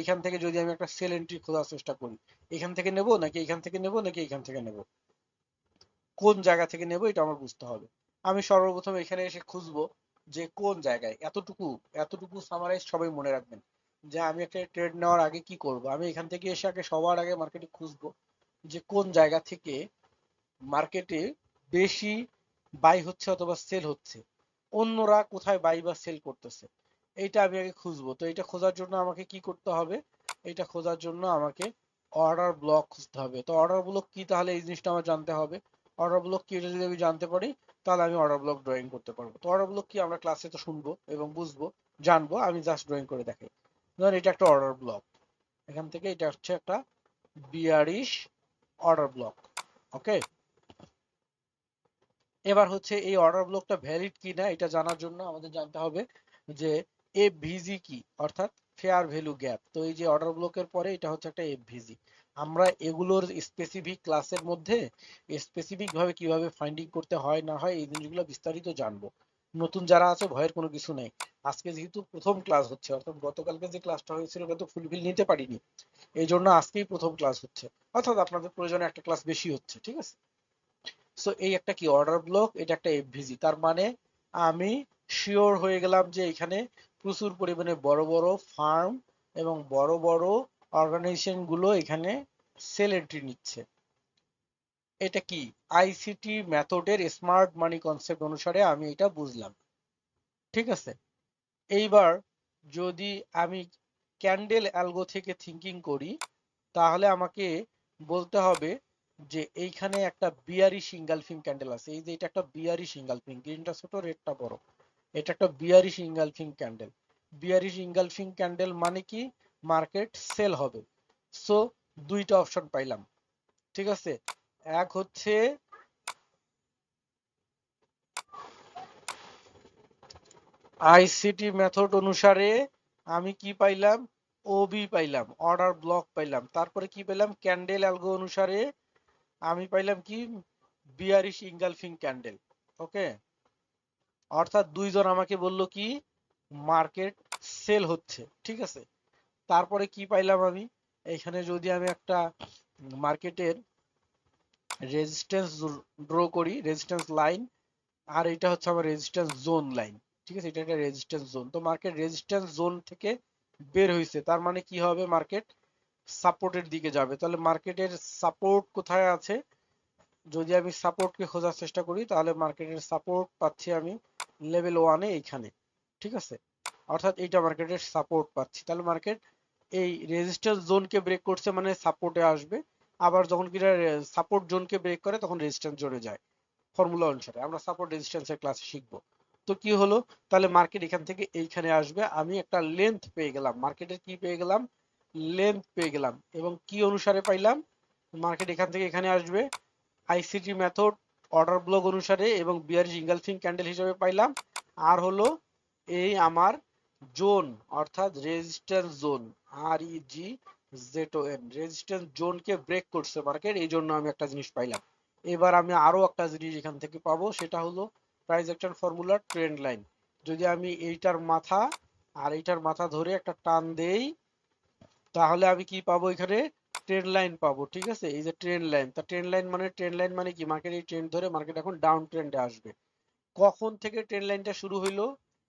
এইখান থেকে যদি আমি একটা সেল এন্ট্রি খোঁজার চেষ্টা করি, এখান থেকে নেব নাকি এইখান থেকে নেব নাকি এইখান থেকে নেব, কোন জায়গা থেকে নেব এটা আমার বুঝতে হবে। আমি সর্বপ্রথম এখানে এসে খুঁজবো যে কোন জায়গায়, এতটুকু এতটুকু সামারাইজ সবাই মনে রাখবেন যে আমি একটা ট্রেড নেওয়ার আগে কি করব। আমি এখান থেকে এসে আগে সবার আগে মার্কেটে খুঁজবো যে কোন জায়গা থেকে মার্কেটে বেশি বাই হচ্ছে অথবা সেল হচ্ছে, অন্যরা কোথায় বাই বা সেল করতেছে, এইটা আমি আগে খুঁজবো। তো এটা খোঁজার জন্য আমাকে কি করতে হবে, এটা খোঁজার জন্য আমাকে অর্ডার ব্লক খুঁজতে হবে। তো অর্ডার ব্লক কি, তাহলে এই জিনিসটা আমার জানতে হবে। অর্ডার ব্লক কি এটা যদি আমি জানতে পারি তাহলে আমি অর্ডার ব্লক ড্রয়িং করতে পারবো। তো অর্ডার ব্লক কি আমরা ক্লাসে তো শুনবো এবং বুঝবো, জানবো, আমি জাস্ট ড্রয়িং করে দেখাই। ধরুন এটা একটা অর্ডার ব্লক, এখান থেকে এটা হচ্ছে একটা বিয়ারিশ অর্ডার ব্লক। ওকে, এবার হচ্ছে এই অর্ডার ব্লকটা ভ্যালিড কি না এটা জানার জন্য আমাদের জানতে হবে যে এফভিজি কি, অর্থাৎ ফেয়ার ভ্যালু গ্যাপ। তো এই যে অর্ডার ব্লকের পরে এটা হচ্ছে একটা এফভিজি। আমরা এগুলোর স্পেসিফিক ক্লাসের মধ্যে স্পেসিফিক ভাবে কিভাবে ফাইন্ডিং করতে হয় না হয় এই জিনিসগুলো বিস্তারিত জানবো। নতুন যারা আছে ভয়ের কোনো কিছু নাই। আজকে যেহেতু প্রথম ক্লাস হচ্ছে, অর্থাৎ গতকালকে যে ক্লাসটা হয়েছিল ওটা তো ফুলফিল নিতে পারিনি, এই জন্য আজকেই প্রথম ক্লাস হচ্ছে, অর্থাৎ আপনাদের প্রয়োজনে একটা ক্লাস বেশি হচ্ছে, ঠিক আছে। সো এই একটা কি অর্ডার ব্লক, এটা একটা এফভিজি, তার মানে আমি শিওর হয়ে গেলাম যে এখানে প্রচুর পরিমাণে বড় বড় ফার্ম এবং বড় বড় অর্গানাইজেশন গুলো এখানে সেল এন্ট্রি নিচ্ছে। এটা কি আইসিটি মেথডের স্মার্ট মানি কনসেপ্ট অনুসারে আমি এটা বুঝলাম, ঠিক আছে। এইবার যদি আমি ক্যান্ডেল অ্যালগো থেকে থিঙ্কিং করি তাহলে আমাকে বলতে হবে যে এইখানে একটা বিয়ারিশ ইঙ্গালফিং ক্যান্ডেল আছে। এই যে এটা একটা বিয়ারিশ ইঙ্গালফিং, গ্রিনটা ছোট রেডটা বড়, এটা একটা বিয়ারিশ ইঙ্গালফিং ক্যান্ডেল। বিয়ারিশ ইঙ্গালফিং ক্যান্ডেল মানে কি মার্কেট সেল হবে। সো দুইটা অপশন পাইলাম, ঠিক আছে। এক হচ্ছে আইসিটি মেথড অনুসারে আমি কি পাইলাম, ওবি পাইলাম, অর্ডার ব্লক পাইলাম। তারপরে কি পেলাম, ক্যান্ডেল অ্যালগো অনুসারে আমি পাইলাম কি বিয়ারিশ ইঙ্গালফিং ক্যান্ডেল। ওকে, অর্থাৎ দুইজন আমাকে বলল কি মার্কেট সেল হচ্ছে, ঠিক আছে। তারপরে কি পাইলাম আমি, এখানে যদি আমি একটা মার্কেটের রেজিস্ট্যান্স ড্র করি, রেজিস্ট্যান্স লাইন, আর এটা হচ্ছে আমার রেজিস্ট্যান্স জোন লাইন, ঠিক আছে। এটা একটা রেজিস্ট্যান্স জোন। তো মার্কেট রেজিস্ট্যান্স জোন থেকে বের হয়েছে, তার মানে কি হবে, মার্কেট সাপোর্টের দিকে যাবে। তাহলে মার্কেটের সাপোর্ট কোথায় আছে, যদি আমি সাপোর্টকে খোঁজার চেষ্টা করি তাহলে মার্কেটের সাপোর্ট পাচ্ছি আমি লেভেল ওয়ানে এইখানে, ঠিক আছে। অর্থাৎ এইটা মার্কেটের সাপোর্ট পাচ্ছি। তাহলে মার্কেট এই রেজিস্ট্যান্স জোনকে ব্রেক করছে মানে সাপোর্টে আসবে। আবার যখন কিনা সাপোর্ট জোনকে ব্রেক করে তখন রেজিস্ট্যান্স জোনে যায়। ফর্মুলা অনুসারে আমরা সাপোর্ট রেজিস্ট্যান্সের ক্লাসে শিখবো। তো কি হলো, তাহলে মার্কেট এখান থেকে এইখানে আসবে, আমি একটা লেন্থ পেয়ে গেলাম, মার্কেটের কি পেয়ে গেলাম, লেন্থ পেয়ে গেলাম। এবং কি অনুসারে পাইলাম, মার্কেট এখান থেকে এখানে আসবে আইসিটি মেথড অর্ডার ব্লক অনুসারে এবং বিয়ারিশ ইঙ্গালফিং ক্যান্ডেল হিসেবে পাইলাম। আর হলো এই আমার জোন, অর্থাৎ রেজিস্ট্যান্স জোন, আর E G Z O N, resistance জোনকে ব্রেক করছে মার্কেট, এই জন্য আমি একটা জিনিস পাইলাম। এবার আমি আরো একটা জিনিস এখান থেকে পাবো, সেটা হলো price action formula trend line. যদি আমি এইটার মাথা আর এইটার মাথা ধরে একটা টান দেই তাহলে আমি কি পাবো, এখানে ট্রেন্ড লাইন পাবো, ঠিক আছে। এই যে ট্রেন্ড লাইন, তা ট্রেন্ড লাইন মানে কি, মার্কেট এই ট্রেন্ড ধরে মার্কেট এখন ডাউন ট্রেন্ডে আসবে। কখন থেকে ট্রেন্ড লাইনটা শুরু হইলো,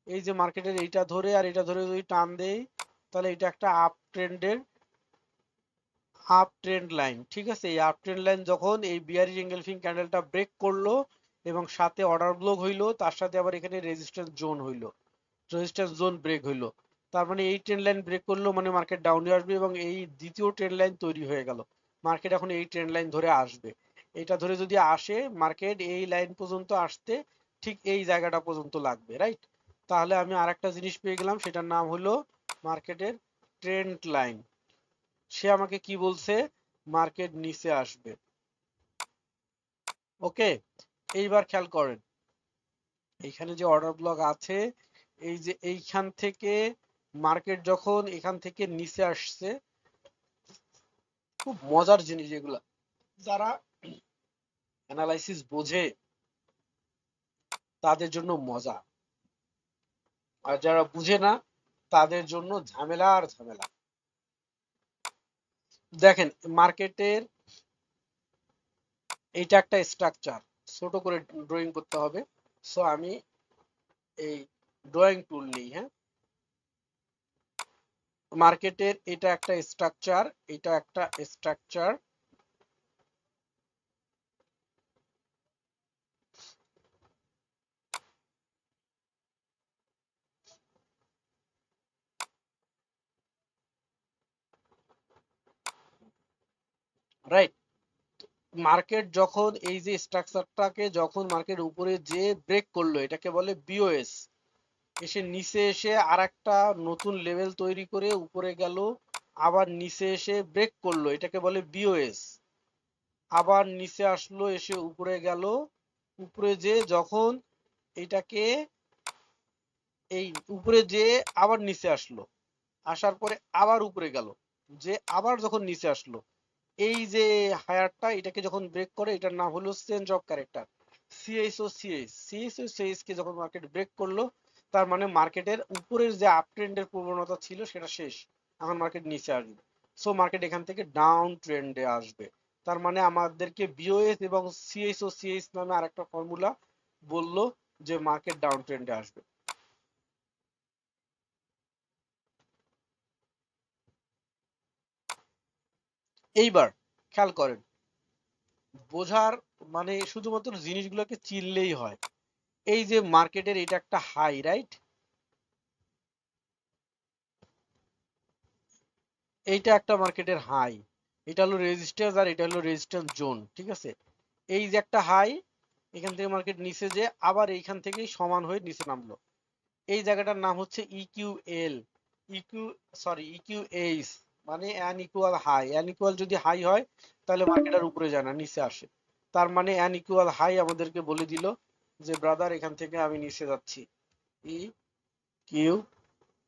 এই যে মার্কেটের এইটা ধরে আর এটা ধরে যদি টান দেই তাহলে এটা একটা আপ ট্রেন্ড লাইন, ঠিক আছে। এই আপ ট্রেন্ড লাইন যখন এই বিয়ারিশ এঙ্গেলফিং ক্যান্ডেলটা ব্রেক করলো এবং সাথে অর্ডার ব্লক হইলো, তার সাথে আবার এখানে রেজিস্ট্যান্স জোন হইলো, রেজিস্ট্যান্স জোন ব্রেক হইলো, তার মানে এই ট্রেন্ড লাইন ব্রেক করলো মানে মার্কেট ডাউনে আসবে এবং এই দ্বিতীয় ট্রেন্ড লাইন তৈরি হয়ে গেল। মার্কেট এখন এই ট্রেন্ড লাইন ধরে আসবে, এটা ধরে যদি আসে মার্কেট এই লাইন পর্যন্ত আসতে ঠিক এই জায়গাটা পর্যন্ত লাগবে, রাইট। তাহলে আমি আরেকটা জিনিস পেয়ে গেলাম, সেটার নাম হলো মার্কেটের ট্রেন্ড লাইন। সে আমাকে কি বলছে, মার্কেট নিচে আসবে। ওকে, এইবার খেয়াল করেন এইখানে যে অর্ডার ব্লক আছে, এই যে এইখান থেকে মার্কেট যখন এখান থেকে নিচে আসছে, খুব মজার জিনিস এগুলা, যারা অ্যানালাইসিস বোঝে তাদের জন্য মজা, আর যারা বুঝে না তাদের জন্য ঝামেলা আর ঝামেলা। দেখেন মার্কেটের এটা একটা স্ট্রাকচার, ছোট করে ড্রয়িং করতে হবে। সো আমি এই ড্রয়িং টুল নিই। হ্যাঁ, মার্কেটের এটা একটা স্ট্রাকচার, এটা একটা স্ট্রাকচার। রাইট, মার্কেট যখন এই যে স্ট্রাকচারটাকে যখন মার্কেট উপরে যে ব্রেক করলো এটাকে বলে বিওএস, এসে নিচে এসে আর একটা নতুন লেভেল তৈরি করে উপরে গেল, আবার নিচে এসে ব্রেক করলো এটাকে বলে বিওএস, আবার নিচে আসলো এসে উপরে গেল, উপরে যে যখন এটাকে এই উপরে যে আবার নিচে আসলো, আসার পরে আবার উপরে গেল, যে আবার যখন নিচে আসলো, এই যে হায়ারটা এটাকে যখন ব্রেক করে এটার নাম হলো change of character. CHO CH কে যখন মার্কেট ব্রেক করলো তার মানে মার্কেটের উপরের যে আপ ট্রেন্ডের প্রবণতা ছিল সেটা শেষ, এখন মার্কেট নিচে আসবে। সো মার্কেট এখান থেকে ডাউন ট্রেন্ডে আসবে। তার মানে আমাদেরকে বিওএস এবং সিএইচও সিএইচ নামে আরেকটা ফর্মুলা বললো যে মার্কেট ডাউন ট্রেন্ডে আসবে। এইবার খেয়াল করেন, বোঝার মানে শুধুমাত্র জিনিসগুলোকে চিনলেই হয়। এই যে মার্কেটের এটা একটা হাই, রাইট, এইটা একটা মার্কেটের হাই, এটা হলো রেজিস্ট্যান্স আর এটা হলো রেজিস্ট্যান্স জোন, ঠিক আছে। এই যে একটা হাই, এখান থেকে মার্কেট নিচে যে আবার এইখান থেকেই সমান হয়ে নিচে নামলো, এই জায়গাটার নাম হচ্ছে ইকিউএল, ইকিউ ইকিউএইচ, মানে an equal high. An equal যদি হাই হয় তাহলে মার্কেট আর উপরে যায় না, নিচে আসে। তার মানে অ্যান ইকুয়াল হাই আমাদেরকে বলে দিল যে ব্রাদার এখান থেকে আমি নিচে যাচ্ছি, ই কিউ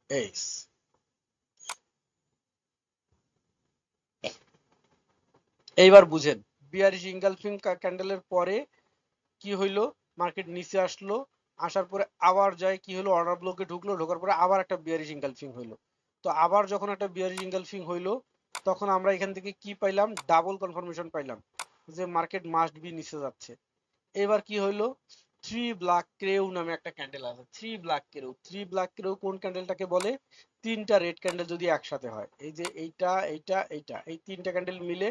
এইচ। এইবার বুঝেন, বিয়ারিশ ইনগালফিং ক্যান্ডেলের পরে কি হইলো, মার্কেট নিচে আসলো, আসার পরে আবার যায় কি হলো, অর্ডার ব্লকে ঢুকলো, ঢোকার পরে আবার একটা বিয়ারিশ ইনগালফিং হইলো। তো আবার যখন একটা বিয়ারিশ ইনগালফিং হইলো তখন আমরা এখান থেকে কি পাইলাম, ডাবল কনফার্মেশন পাইলাম যে মার্কেট মাস্ট বি নিচে যাচ্ছে। এবার কি হইলো, থ্রি ব্ল্যাক ক্রেউ নামে একটা ক্যান্ডেল আছে, থ্রি ব্ল্যাক ক্রেউ কোন ক্যান্ডেলটাকে বলে, তিনটা রেড ক্যান্ডেল যদি একসাথে হয়, এই যে এইটা এইটা এইটা, এই তিনটা ক্যান্ডেল মিলে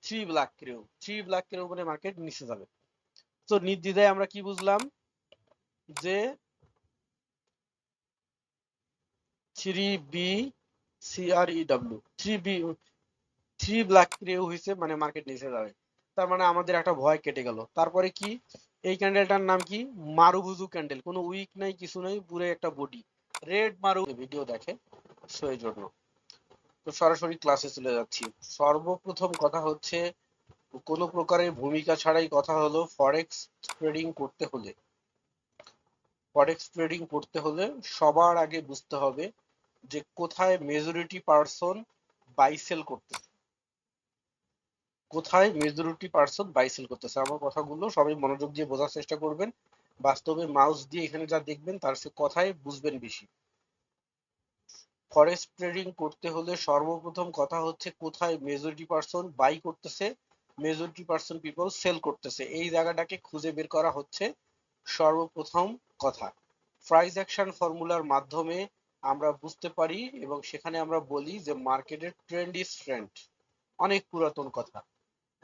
থ্রি ব্ল্যাক ক্রেউ মানে মার্কেট নিচে যাবে। তো নির্দ্বিধায় আমরা কি বুঝলাম যে three B সিআরইডব্লিউ, three black crew হয়েছে মানে মার্কেট নিচে যাবে। তার মানে আমাদের একটা ভয় কেটে গেল। তারপরে কি, এই ক্যান্ডেলটার নাম কি, মারুবুজু ক্যান্ডেল, কোনো উইক নাই কিছু নাই, পুরো একটা বডি রেড মারু, ভিডিও দেখে, সো এই জন্য। তো সরাসরি ক্লাসে চলে যাচ্ছি। সর্বপ্রথম কথা হচ্ছে, কোনো প্রকারের ভূমিকা ছাড়াই কথা হলো, ফরেক্স ট্রেডিং করতে হলে সবার আগে বুঝতে হবে যে কোথায় মেজরিটি পার্সন বাই সেল করতেছে, আমার কথাগুলো সবাই মনোযোগ দিয়ে বোঝার চেষ্টা করবেন। বাস্তবে মাউস দিয়ে এখানে যা দেখবেন তার সে কথাই বুঝবেন বেশি। ফরেক্স ট্রেডিং করতে হলে সর্বপ্রথম কথা হচ্ছে কোথায় মেজরিটি পার্সন বাই করতেছে, মেজরিটি পার্সন পিপল সেল করতেছে, এই জায়গাটাকে খুঁজে বের করা হচ্ছে সর্বপ্রথম কথা। প্রাইস অ্যাকশন ফর্মুলার মাধ্যমে আমরা বুঝতে পারি এবং সেখানে আমরা বলি যে মার্কেটের ট্রেন্ড ইজ ট্রেন্ড, অনেক পুরাতন কথা।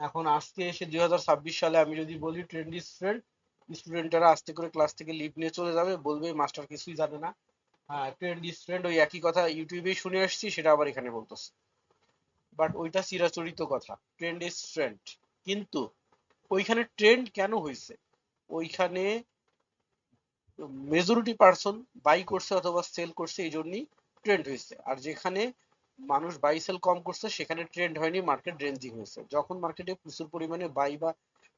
এখন আজকে এসে 2026 সালে আমি যদি বলি ট্রেন্ড ইজ ট্রেন্ড, স্টুডেন্টরা আস্তে করে ক্লাস থেকে লিভ নিয়ে চলে যাবে, বলবে মাস্টার কিছুই জানে না। হ্যাঁ, ট্রেন্ড ইজ ট্রেন্ড ওই একই কথা ইউটিউবেই শুনে আসছি, সেটা আবার এখানে বলতেছে, বাট ওইটা চিরাচরিত কথা, ট্রেন্ড ইজ ট্রেন্ড। কিন্তু ওইখানে ট্রেন্ড কেন হয়েছে, ওইখানে মেজরিটি পার্সন বাই করছে অথবা সেল করছে এই জন্যই ট্রেন্ড হয়েছে। আর যেখানে মানুষ বাই সেল কম করছে সেখানে ট্রেন্ড হয়নি, মার্কেট রেঞ্জিং হয়েছে। যখন মার্কেটে প্রচুর পরিমাণে বাই বা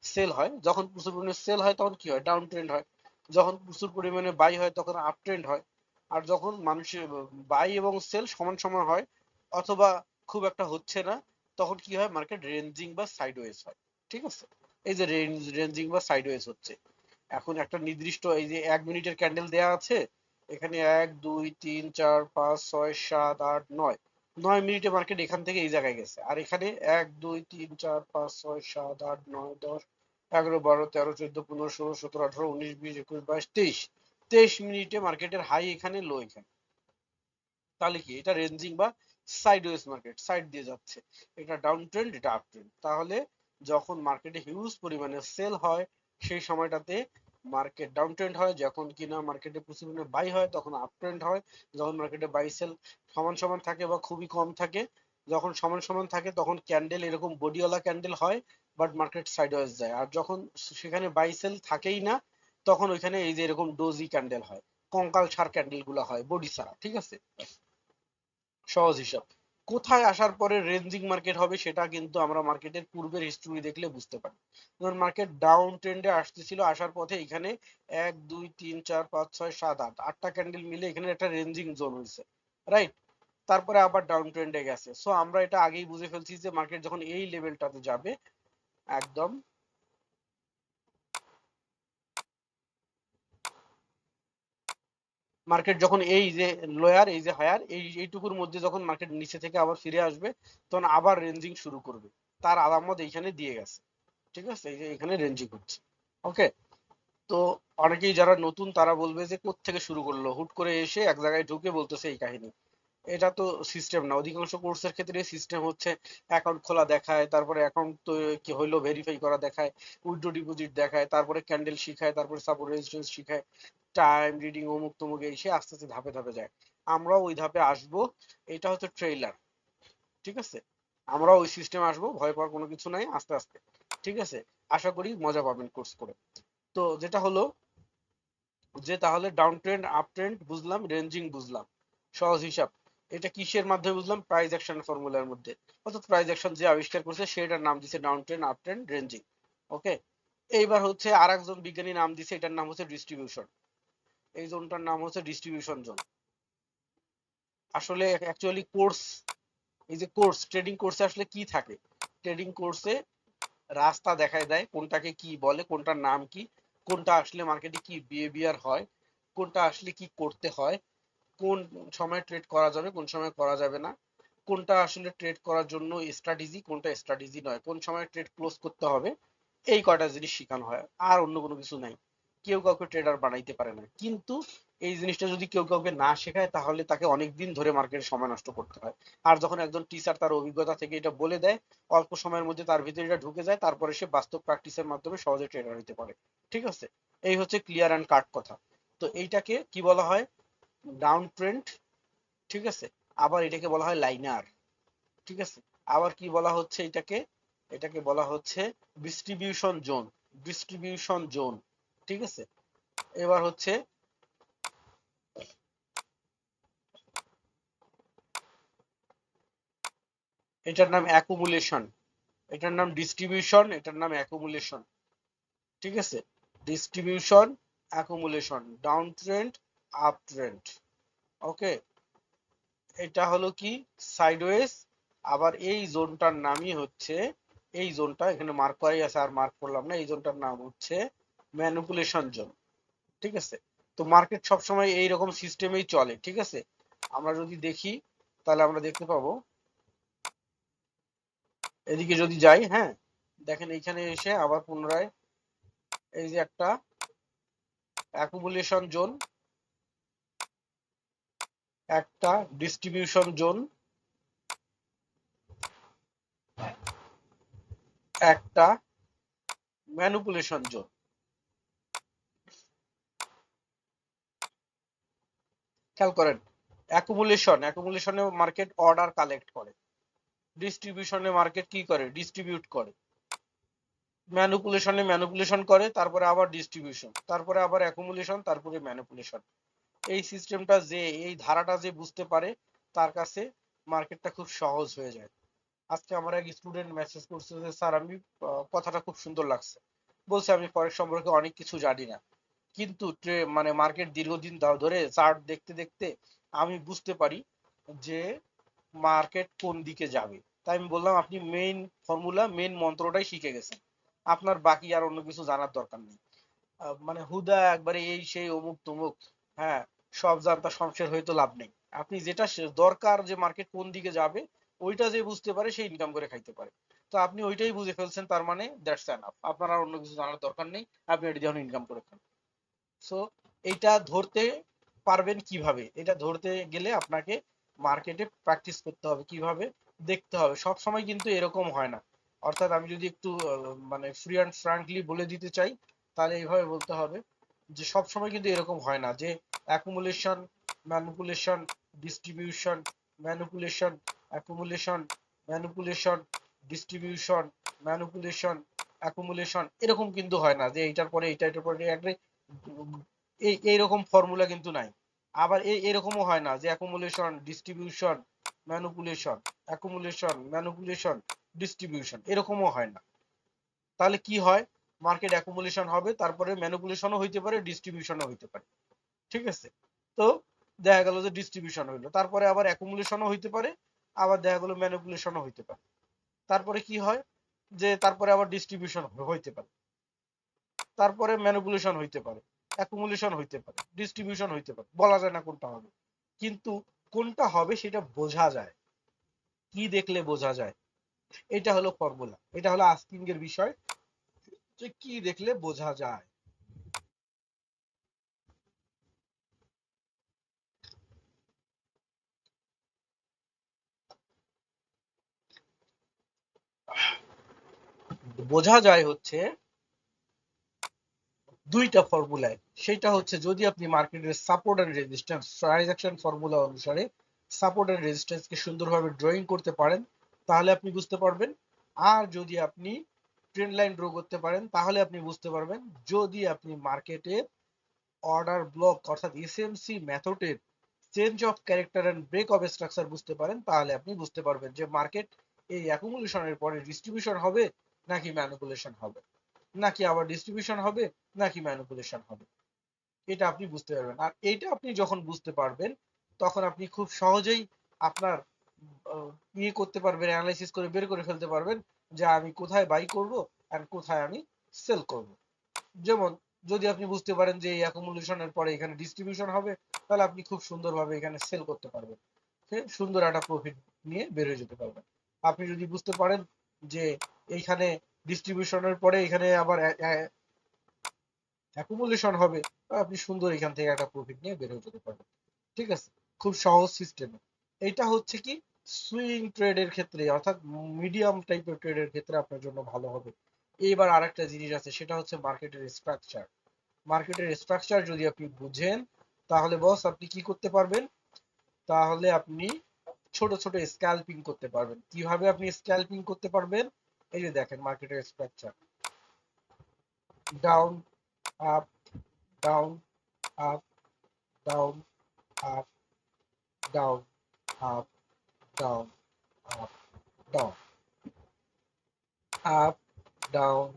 সেল হয়, যখন প্রচুর পরিমাণে সেল হয় তখন কি হয়, ডাউন ট্রেন্ড হয়। যখন প্রচুর পরিমাণে বাই হয় তখন আপ ট্রেন্ড হয়। আর যখন মানুষের বাই এবং সেল সমান সমান হয় অথবা খুব একটা হচ্ছে না, তখন কি হয়, মার্কেট রেঞ্জিং বা সাইডওয়েজ হয়। ঠিক আছে, এই যে রেঞ্জিং বা সাইডওয়েজ হচ্ছে। এখন একটা নির্দিষ্ট এই যে 1 মিনিটের ক্যান্ডেল দেয়া আছে, এখানে 1 2 3 4 5 6 7 8 9 9 মিনিটে মার্কেট এখান থেকে এই জায়গায় গেছে, আর এখানে 1 2 3 4 5 6 7 8 9 10 11 12 13 14 15 16 17 18 19 20 21 22 23 মিনিটে মার্কেটের হাই এখানে, লো এখানে। তাহলে কি এটা রেঞ্জিং বা সাইডওয়েজ মার্কেট, সাইড দিয়ে যাচ্ছে। এটা ডাউন ট্রেন্ড, এটা আপ ট্রেন্ড। তাহলে যখন মার্কেটে হিউজ পরিমাণে সেল হয় সেই সময়টাতে মার্কেট ডাউন ট্রেন্ড হয়, যখন কিনা মার্কেটে প্রচুর পরিমাণে বাই হয় তখন আপ ট্রেন্ড হয়। যখন মার্কেটে বাই সেল সমান সমান থাকে বা খুবই কম থাকে, যখন সমান সমান থাকে তখন ক্যান্ডেল এরকম বডিওয়ালা ক্যান্ডেল হয়, বাট মার্কেট সাইডওয়েজ যায়। আর যখন সেখানে বাই সেল থাকেই না, তখন ওইখানে এই যে এরকম ডোজি ক্যান্ডেল হয়, কঙ্কাল ছাড় ক্যান্ডেল গুলা হয়, বডি ছাড়া। ঠিক আছে, সহজ হিসাব। কোথায় আসার পরে রেঞ্জিং মার্কেট হবে সেটা কিন্তু আমরা মার্কেটের পূর্বের হিস্ট্রি দেখলে বুঝতে পারি। ধরুন মার্কেট ডাউন ট্রেন্ডে আসতেছিল, আসার পথে এখানে 1 2 3 4 5 6 7 8 আটটা ক্যান্ডেল মিলে এখানে একটা রেঞ্জিং জোন হয়েছে, রাইট? তারপরে আবার ডাউন ট্রেন্ডে গেছে। সো আমরা এটা আগেই বুঝে ফেলছি যে মার্কেট যখন এই লেভেলটাতে যাবে, একদম মার্কেট যখন এই যে লোয়ার, এই যে হায়ার, এইটুকুর মধ্যে যখন মার্কেট নিচে থেকে আবার ফিরে আসবে, তখন আবার রেঞ্জিং শুরু করবে। তার আলামত এইখানে দিয়ে গেছে। ঠিক আছে, এই যে এখানে রেঞ্জিং হচ্ছে। ওকে। তো অনেকেই যারা নতুন তারা বলবে যে কোত্থেকে শুরু করলো, হুট করে এসে এক জায়গায় ঢুকে বলতেছে এই কাহিনী। এটা তো সিস্টেম না। অধিকাংশ কোর্সের ক্ষেত্রে সিস্টেম হচ্ছে অ্যাকাউন্ট খোলা দেখায়, তারপরে অ্যাকাউন্ট তো কি হইলো ভেরিফাই করা দেখায়, উইথড্র ডিপোজিট দেখায়, তারপরে ক্যান্ডেল শিখায়, তারপরে সাপোর্ট রেজিস্ট্যান্স শিখায়, টাইম রিডিং অমুক তমুক, এসে আস্তে আস্তে ধাপে ধাপে যায়। আমরাও ওই ধাপে আসবো। এটা হচ্ছে ট্রেইলার। ঠিক আছে, আমরাও ওই সিস্টেম আসবো, ভয় পাওয়ার কোনো কিছু নাই, আস্তে আস্তে। ঠিক আছে, আশা করি মজা পাবেন কোর্স করে। তো যেটা হলো যে তাহলে ডাউন ট্রেন্ড, আপ ট্রেন্ড বুঝলাম, রেঞ্জিং বুঝলাম, সহজ হিসাব। এটা কিসের মাধ্যমে বুঝলাম? প্রাইস অ্যাকশন ফর্মুলার মধ্যে। অর্থাৎ প্রাইস অ্যাকশন যে আবিষ্কার করছে সেটার নাম দিছে down trend, up trend, ranging. Okay. এইবার হচ্ছে আর একজন বিজ্ঞানী নাম দিছে, এটার নাম হচ্ছে ডিস্ট্রিবিউশন। এই জোনটার নাম হচ্ছে ডিস্ট্রিবিউশন জোন। আসলে অ্যাকচুয়ালি কোর্স, এই যে কোর্স, ট্রেডিং কোর্সে আসলে কি থাকে? ট্রেডিং কোর্সে রাস্তা দেখায় দেয় কোনটাকে কি বলে, কোনটার নাম কি, কোনটা আসলে মার্কেটে কি বিহেভিয়ার হয়, কোনটা আসলে কি করতে হয়, কোন সময় ট্রেড করা যাবে, কোন সময় করা যাবে না, কোনটা আসলে ট্রেড করার জন্য স্ট্র্যাটেজি, কোনটা স্ট্র্যাটেজি নয়, কোন সময় ট্রেড ক্লোজ করতে হবে। এই কয়টা জিনিস শেখানো হয়, আর অন্য কোনো কিছু নাই। কেউ কাউকে ট্রেডার বানাইতে পারে না, কিন্তু এই জিনিসটা যদি কেউ কাউকে না শেখায় তাহলে তাকে অনেক দিন ধরে মার্কেটে সময় নষ্ট করতে হয়। আর যখন একজন টিচার তার অভিজ্ঞতা থেকে এটা বলে দেয়, অল্প সময়ের মধ্যে তার ভিতরে এটা ঢুকে যায়, তারপরে সে বাস্তব প্র্যাকটিসের মাধ্যমে সহজে ট্রেডার হতে পারে। ঠিক আছে, এই হচ্ছে ক্লিয়ার অ্যান্ড কাট কথা। তো এইটাকে কি বলা হয়? Down trend. ঠিক আছে, আবার এটাকে বলা হয় লাইনার। ঠিক আছে, আবার কি বলা হচ্ছে এটাকে? এটাকে বলা হচ্ছে ডিস্ট্রিবিউশন জোন। Distribution zone. ঠিক আছে, এবার হচ্ছে এটার নাম অ্যাকুমুলেশন, এটার নাম ডিস্ট্রিবিউশন, এটার নাম অ্যাকুমুলেশন। ঠিক আছে, distribution, accumulation, down trend, up trend. Okay, এটা হলো কি সাইডওয়েজ। আবার এই জোনটার নামই হচ্ছে, এই জোনটা এখানে মার্ক করাই আছে, আর মার্ক করলাম না, এই জোনটার নাম হচ্ছে ম্যানিপুলেশন জোন। ঠিক আছে, তো মার্কেট সবসময় এইরকম সিস্টেমেই চলে। ঠিক আছে, আমরা যদি দেখি তাহলে আমরা দেখতে পাবো, এদিকে যদি যাই, হ্যাঁ, দেখেন এইখানে এসে আবার পুনরায় এই যে একটা অ্যাকুমুলেশন জোন, একটা ডিস্ট্রিবিউশন জোন, একটা ম্যানিপুলেশন জোন। খেয়াল করেন, অ্যাকুমুলেশনে মার্কেট অর্ডার কালেক্ট করে, ডিস্ট্রিবিউশনে মার্কেট কি করে? ডিস্ট্রিবিউট করে। ম্যানিপুলেশন করে, তারপরে আবার ডিস্ট্রিবিউশন, তারপরে আবার অ্যাকুমুলেশন, তারপরে ম্যানিপুলেশন। এই সিস্টেমটা যে, এই ধারাটা যে বুঝতে পারে, তার কাছে মার্কেটটা খুব সহজ হয়ে যায়। আজকে আমার এক স্টুডেন্ট মেসেজ করছে যে স্যার আমি কথাটা খুব সুন্দর লাগছে, বলছে আমি ফরেক্স সম্পর্কে অনেক কিছু জানি না, কিন্তু মানে মার্কেট দীর্ঘদিন ধরে চার্ট দেখতে দেখতে আমি বুঝতে পারি যে মার্কেট কোন দিকে যাবে। তাই আমি বললাম আপনি মেইন ফর্মুলা, মেইন মন্ত্রটাই শিখে গেছেন, আপনার বাকি আর অন্য কিছু জানার দরকার নেই। মানে হুদা একবারে এই সেই অমুক তমুক, হ্যাঁ, সব জানতা শমশের হয়তো লাভ নেই। আপনি যেটা দরকার যে মার্কেট কোন দিকে যাবে ওইটা যে বুঝতে পারে সে ইনকাম করে খাইতে পারে। তো আপনি ওইটাই বুঝে ফেলছেন, তার মানে দ্যাটস এনাফ, আপনার আর অন্য কিছু জানার দরকার নেই, আপনি এটা দিয়ে ইনকাম করে খান। সো এইটা ধরতে পারবেন কিভাবে? এটা ধরতে গেলে আপনাকে মার্কেটে প্র্যাকটিস করতে হবে, কিভাবে দেখতে হবে। সব সময় কিন্তু এরকম হয় না। অর্থাৎ আমি যদি একটু মানে ফ্রি অ্যান্ড ফ্র্যাঙ্কলি বলে দিতে চাই, তাহলে এইভাবে বলতে হবে যে সব সময় কিন্তু এরকম হয় না যে accumulation, manipulation, distribution, manipulation, accumulation, manipulation, distribution, manipulation, accumulation, এরকম কিন্তু হয় না যে এইটার পরে এইটা, এটার পরে একটা এইরকম ফর্মুলা কিন্তু নাই। আবার এরকমও হয় না যে accumulation, distribution, manipulation, accumulation, manipulation, distribution, এরকমও হয় না। তাহলে কি হয়? মার্কেট অ্যাকুমুলেশন হবে, তারপরে ম্যানিপুলেশনও হইতে পারে, ডিস্ট্রিবিউশনও হইতে পারে। ঠিক আছে? তো দেখা গেল যে ডিস্ট্রিবিউশন হইলো, তারপরে আবার অ্যাকুমুলেশনও হইতে পারে, আবার দেখা গেল ম্যানিপুলেশনও হইতে পারে। তারপরে কি হয়? যে তারপরে আবার ডিস্ট্রিবিউশন হইতে পারে, তারপরে ম্যানিপুলেশন হইতে পারে, অ্যাকুমুলেশন হইতে পারে, ডিস্ট্রিবিউশন হইতে পারে, বলা যায় না কোনটা হবে। কিন্তু কোনটা হবে সেটা বোঝা যায়। কি দেখলে বোঝা যায়? এটা হলো ফর্মুলা, এটা হলো আস্কিং এর বিষয়, যে কি দেখলে বোঝা যায়। বোঝা যায় হচ্ছে দুইটা ফর্মুলায়। সেটা হচ্ছে যদি আপনি মার্কেটের support and resistance transaction formula অনুসারে সাপোর্ট এন্ড রেজিস্ট্যান্স কে সুন্দরভাবে ড্রয়িং করতে পারেন, তাহলে আপনি বুঝতে পারবেন। আর যদি আপনি ট্রেন্ড লাইন ড্র করতে পারেন, তাহলে আপনি বুঝতে পারবেন। যদি আপনি মার্কেটে অর্ডার ব্লক অর্থাৎ এসএমসি মেথডের change of character and break of structure বুঝতে পারেন, তাহলে আপনি বুঝতে পারবেন যে মার্কেট এই অ্যাকুমুলেশনের পরে ডিস্ট্রিবিউশন হবে নাকি ম্যানিপুলেশন হবে, নাকি আবার ডিস্ট্রিবিউশন হবে নাকি ম্যানিপুলেশন হবে। এটা আপনি বুঝতে পারবেন। আর এইটা আপনি যখন বুঝতে পারবেন, তখন আপনি খুব সহজেই আপনার ইয়ে করতে পারবেন, অ্যানালাইসিস করে বের করে ফেলতে পারবেন যে আমি কোথায় বাই করব আর কোথায় আমি সেল করব। যেমন যদি আপনি বুঝতে পারেন যে এই অ্যাকুমুলেশনের পরে এখানে ডিস্ট্রিবিউশন হবে, তাহলে আপনি খুব সুন্দরভাবে এখানে সেল করতে পারবেন, সুন্দর একটা প্রফিট নিয়ে বের হয়ে যেতে পারবেন। আপনি যদি বুঝতে পারেন যে এইখানে ডিস্ট্রিবিউশনের পরে এখানে আবার অ্যাকুমুলেশন হবে, আপনি সুন্দর এখান থেকে একটা প্রফিট নিয়ে বের হয়ে যেতে পারবেন। ঠিক আছে? খুব সহজ সিস্টেম। এটা হচ্ছে কি সুইং ট্রেডের ক্ষেত্রে অর্থাৎ মিডিয়াম টাইপের ট্রেডের ক্ষেত্রে আপনার জন্য ভালো হবে। এবার আরেকটা জিনিস আছে, সেটা হচ্ছে মার্কেটের স্ট্রাকচার। মার্কেটের স্ট্রাকচার যদি আপনি বুঝেন, তাহলে বস আপনি কি করতে পারবেন? তাহলে আপনি ছোট ছোট স্ক্যালপিং করতে পারবেন। কিভাবে আপনি স্ক্যালপিং করতে পারবেন? এই যে দেখেন মার্কেটের structure, down, up, down, up, down, up, down, up, down, up, down, up, down,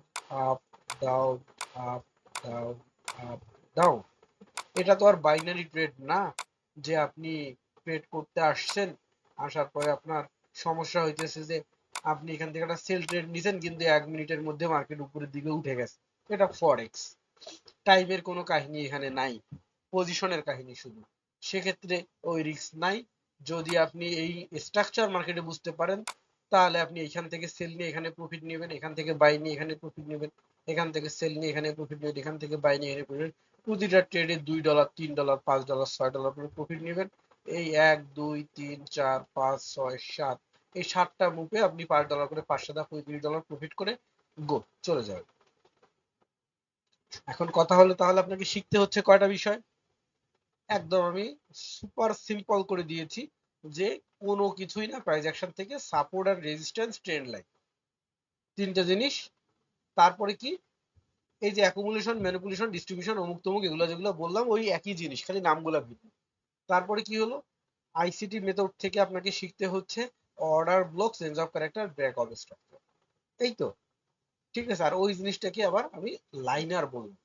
up, down, up, down, up, down. এটা তো আর বাইনারি ট্রেড না যে আপনি ট্রেড করতে আসছেন, আসার পরে আপনার সমস্যা হইতেছে যে আপনি এখান থেকে একটা সেল ট্রেড নিছেন, কিন্তু 1 মিনিটের মধ্যে মার্কেট উপরের দিকে উঠে গেছে। এটা ফরেক্স টাইপের কোনো কাহিনী এখানে নাই, পজিশনের কাহিনী শুধু। সেক্ষেত্রে ওই রিস্ক নাই। যদি আপনি এই স্ট্রাকচার মার্কেটে বুঝতে পারেন, তাহলে আপনি এখান থেকে সেল নিয়ে এখানে প্রফিট নেবেন, এখান থেকে বাই নিয়ে এখানে প্রফিট নেবেন, এখান থেকে সেল নিয়ে এখানে প্রফিট নেবেন, এখান থেকে বাই নিয়ে এখানে প্রফিট। প্রতিটা ট্রেডে $2, $3, $5, $6 করে প্রফিট নেবেন। এই 1, 2, 3, 4, 5, 6, 7, এই 7টা মুভে আপনি $5 করে 5 7 $35 প্রফিট করে গো চলে যাবে। এখন কথা হলো তাহলে আপনাকে শিখতে হচ্ছে কয়টা বিষয়? একদম আমি সুপার সিম্পল করে দিয়েছি যে কোনো কিছুই না, প্রাইস অ্যাকশন থেকে সাপোর্ট আর রেজিস্ট্যান্স, ট্রেন্ড লাইন, তিনটা জিনিস। তারপরে কি এই যে অ্যাকুমুলেশন, ম্যানিপুলেশন, ডিস্ট্রিবিউশন, অমুক তমুক, এগুলো যেগুলো বললাম ওই একই জিনিস, খালি নামগুলো ভিন্ন। তারপরে কি হলো? আইসিটি মেথড থেকে আপনাকে শিখতে হচ্ছে order block, change of character, break of structure. এই তো, ঠিক আছে। আর ওই জিনিসটাকে আবার আমি লাইনার বলবো।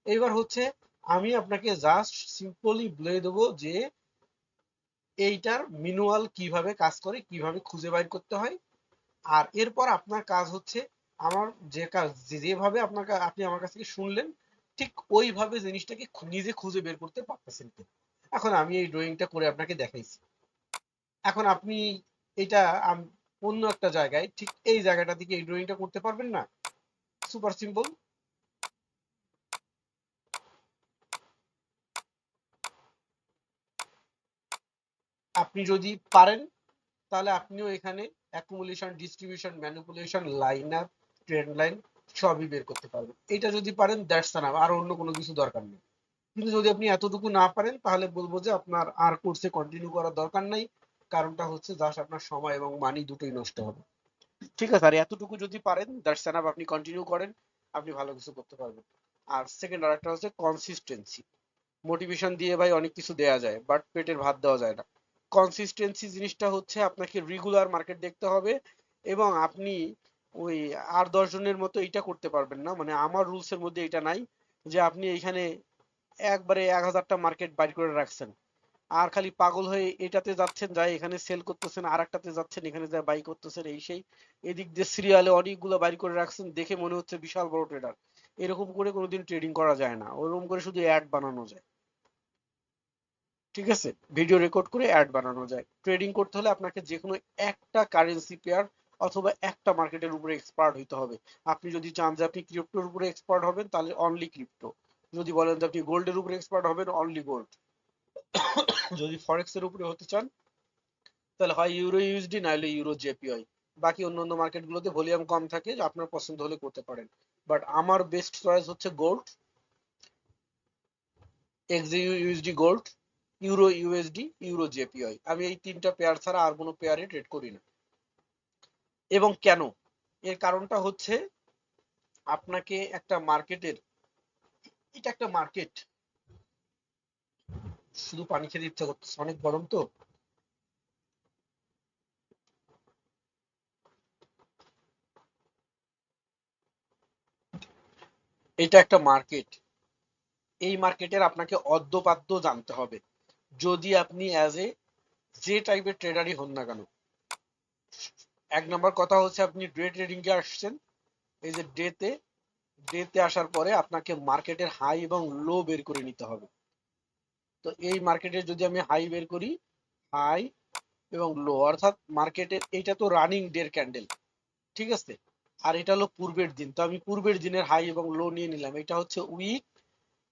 এইবার হচ্ছে আমি আপনাকে জাস্ট সিম্পলি বলে দেবো যে এইটার ম্যানুয়াল কিভাবে কাজ করে, কিভাবে খুঁজে বাইর করতে হয়। আর এরপর আপনার কাজ হচ্ছে আমার যে কাজ, যেভাবে আপনি আমার কাছ থেকে শুনলেন, ঠিক ওইভাবে জিনিসটাকে নিজে খুঁজে বের করতে পারতেছেন কিনা। এখন আমি এই ড্রয়িংটা করে আপনাকে দেখাইছি। এখন আপনি এটা অন্য একটা জায়গায় ঠিক এই জায়গাটা থেকে এই ড্রয়িংটা করতে পারবেন না? Super simple. আপনি যদি পারেন তাহলে আপনিও এখানে accumulation, distribution, manipulation, line up, trend line সবই বের করতে পারবেন। এটা যদি পারেন দ্যাটস এনাফ, আর অন্য কোনো কিছু দরকার নেই। কিন্তু যদি আপনি এতটুকু না পারেন তাহলে বলবো যে আপনার আর কোর্সে কন্টিনিউ করার দরকার নাই। কারণটা হচ্ছে জাস্ট আপনার সময় এবং মানি দুটোই নষ্ট হবে। ঠিক আছে, আর এতটুকু যদি পারেন দ্যাটস এনাফ, আপনি কন্টিনিউ করেন, আপনি ভালো কিছু করতে পারবেন। আর সেকেন্ড আরেকটা হচ্ছে কনসিস্টেন্সি। মোটিভেশন দিয়ে ভাই অনেক কিছু দেয়া যায়, বাট পেটের ভাত দেওয়া যায় না। কনসিস্টেন্সি জিনিসটা হচ্ছে আপনাকে রেগুলার মার্কেট দেখতে হবে, এবং আপনি ওই আর 10 জনের মতো এটা করতে পারবেন না। মানে আমার রুলস এর মধ্যে এটা নাই যে আপনি এখানে একবারে 1000টা মার্কেট বাইর করে রাখছেন আর খালি পাগল হয়ে এটাতে যাচ্ছেন, যাই এখানে সেল করতেছেন, আর একটাতে যাচ্ছেন, এখানে যা বাই করতেছেন, এই সেই এদিক দিয়ে সিরিয়ালে অনেকগুলো বাইর করে রাখছেন, দেখে মনে হচ্ছে বিশাল বড় ট্রেডার। এরকম করে কোনোদিন ট্রেডিং করা যায় না, ওরকম করে শুধু অ্যাড বানানো যায়। ঠিক আছে, ভিডিও রেকর্ড করে অ্যাড বানানো যায়। ট্রেডিং করতে হলে আপনাকে যে কোনো একটা কারেন্সি পেয়ার অথবা একটা মার্কেটের উপরে এক্সপার্ট হইতে হবে। আপনি যদি চান যে আপনি ক্রিপ্টোর উপরে এক্সপার্ট হবেন তাহলে অনলি ক্রিপ্টো। যদি বলেন যে আপনি গোল্ডের উপরে এক্সপার্ট হবেন, অনলি গোল্ড। যদি ফরেক্স এর উপরে হতে চান তাহলে হয় ইউরো ইউএসডি নাহলে ইউরো জেপিআই। বাকি অন্যান্য মার্কেটগুলোতে ভলিউম কম থাকে, যে আপনার পছন্দ হলে করতে পারেন। বাট আমার বেস্ট চয়েস হচ্ছে gold, XU USD gold, euro USD, euro JPI. আমি এই তিনটা পেয়ার ছাড়া আর কোনো পেয়ারে ট্রেড করি না। এবং কেন? এর কারণটা হচ্ছে আপনাকে একটা মার্কেটের, এটা একটা মার্কেট, শুধু পানি খেতে ইচ্ছা করতেছে, অনেক গরম তো। এটা একটা মার্কেট, এই মার্কেটের আপনাকে অদ্যপাদ্য জানতে হবে। যদি আপনি অ্যাজ এ যে টাইপের ট্রেডারই হন না কেন, এক নম্বর কথা হচ্ছে আপনি ডে ট্রেডিং এ আসছেন। এই যে ডেতে আসার পরে আপনাকে মার্কেটের হাই এবং লো বের করে নিতে হবে। তো এই মার্কেটের যদি আমি হাই বের করি, হাই এবং লো, অর্থাৎ মার্কেটের এইটা তো রানিং ডের ক্যান্ডেল, ঠিক আছে। আর এটা হলো পূর্বের দিন, তো আমি পূর্বের দিনের হাই এবং লো নিয়ে নিলাম। এটা হচ্ছে উইক,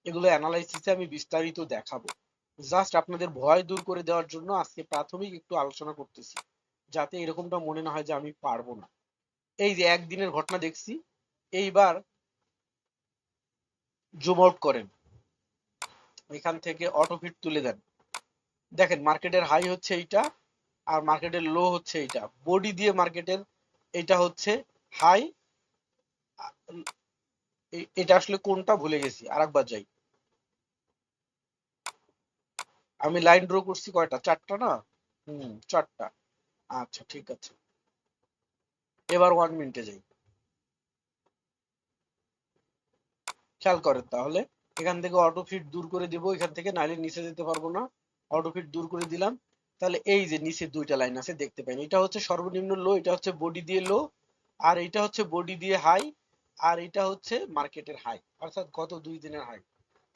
এগুলো অ্যানালাইসিসে আমি বিস্তারিত দেখাবো। জাস্ট আপনাদের ভয় দূর করে দেওয়ার জন্য আজকে প্রাথমিক একটু আলোচনা করতেছি, যাতে এরকমটা মনে না হয় যে আমি পারবো না। এই যে একদিনের ঘটনা দেখছি, এইবার জুম আউট করেন, এখান থেকে অটো ফিট তুলে দেন। দেখেন মার্কেটের হাই হচ্ছে এইটা, আর মার্কেটের লো হচ্ছে এইটা। বডি দিয়ে মার্কেটের এইটা হচ্ছে হাই, এটা আসলে কোনটা ভুলে গেছি, আরেকবার যাই। আমি লাইন ড্র করছি কয়টা, চারটা না? চারটা। আচ্ছা ঠিক আছে, এবার 1 মিনিটে যাই। খেয়াল করেন তাহলে, এখান থেকে অটো ফিট দূর করে দিব, এখান থেকে নাইলে নিচে যেতে পারবো না। অটো ফিট দূর করে দিলাম। তাহলে এই যে নিচে দুইটা লাইন আছে দেখতে পাইনি, এটা হচ্ছে সর্বনিম্ন লো, এটা হচ্ছে বডি দিয়ে লো, আর এটা হচ্ছে বডি দিয়ে হাই, আর এটা হচ্ছে মার্কেটের হাই, অর্থাৎ গত 2 দিনের হাই।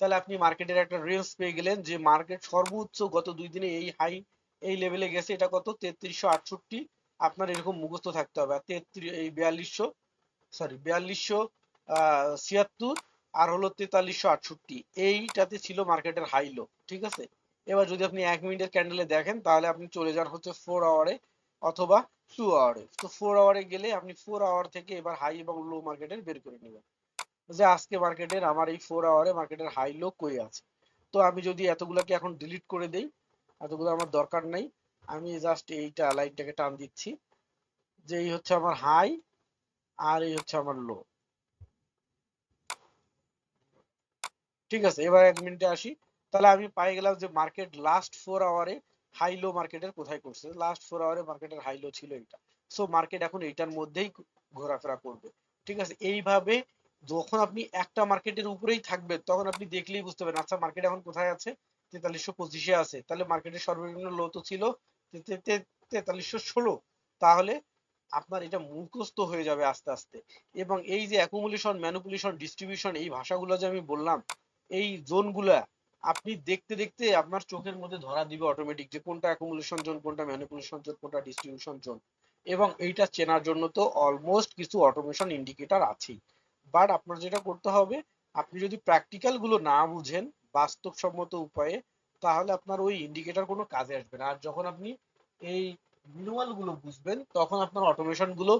তাহলে আপনি মার্কেটের একটা রেঞ্জ পেয়ে গেলেন যে মার্কেট সর্বোচ্চ গত 2 দিনে এই হাই এই লেভেলে গেছে। এটা কত? 3368। আপনার এরকম মুখস্থ থাকতে হবে। আর 33, এই 4276, আর হলো 4368, এইটাতে ছিল মার্কেটের হাই লো। ঠিক আছে, এবার যদি আপনি 1 মিনিটের ক্যান্ডেলে দেখেন তাহলে আপনি চলে যান হচ্ছে 4 আওয়ারে অথবা 2 আওয়ারে। তো 4 আওয়ারে গেলে আপনি 4 আওয়ার থেকে এবার হাই এবং লো মার্কেটের বের করে নেবেন, যে আজকে মার্কেটের আমার এই 4 আওয়ারে মার্কেটের হাই লো কই আছে। তো আমি যদি এতগুলাকে এখন ডিলিট করে দেই, এতগুলো আমার দরকার নাই, আমি জাস্ট এইটা লাইনটাকে টান দিচ্ছি, যে এই হচ্ছে আমার হাই আর এই হচ্ছে আমার লো। ঠিক আছে, এবার 1 মিনিটে আসি। তাহলে আমি পাই গেলাম যে মার্কেট লাস্ট 4 আওয়ারে হাই লো মার্কেটের কোথায় করছে। লাস্ট 4 আওয়ারে মার্কেটের হাই লো ছিল এইটা। সো মার্কেট এখন এইটার মধ্যেই ঘোরাফেরা করবে। ঠিক আছে, এইভাবে যখন আপনি একটা মার্কেটের উপরেই থাকবেন তখন আপনি দেখলেই বুঝতে পারবেন আচ্ছা মার্কেট এখন কোথায় আছে, 4325-এ আছে। তাহলে মার্কেটের সর্বনিম্ন লো তো ছিল 4316। তাহলে আপনার এটা মুখস্থ হয়ে যাবে আস্তে আস্তে। এবং এই যে অ্যাকুমুলেশন, ম্যানিপুলেশন, ডিস্ট্রিবিউশন, এই ভাষাগুলো যে আমি বললাম, এই জোনগুলা আপনি দেখতে দেখতে আপনার চোখের মধ্যে ধরা দিবে অটোমেটিক যে কোনটা অ্যাকুমুলেশন জোন, কোনটা ম্যানিপুলেশন জোন, কোনটা ডিস্ট্রিবিউশন জোন। এবং এইটা চেনার জন্য তো অলমোস্ট কিছু অটোমেশন ইন্ডিকেটর আছেই। বাট আপনার যেটা করতে হবে, আপনি যদি প্র্যাকটিক্যাল গুলো না বুঝেন বাস্তবসম্মত উপায়ে, তাহলে আপনার ওই ইন্ডিকেটর কোনো কাজে আসবে না। আর যখন আপনি এই ম্যানুয়াল গুলো বুঝবেন তখন আপনার অটোমেশন গুলো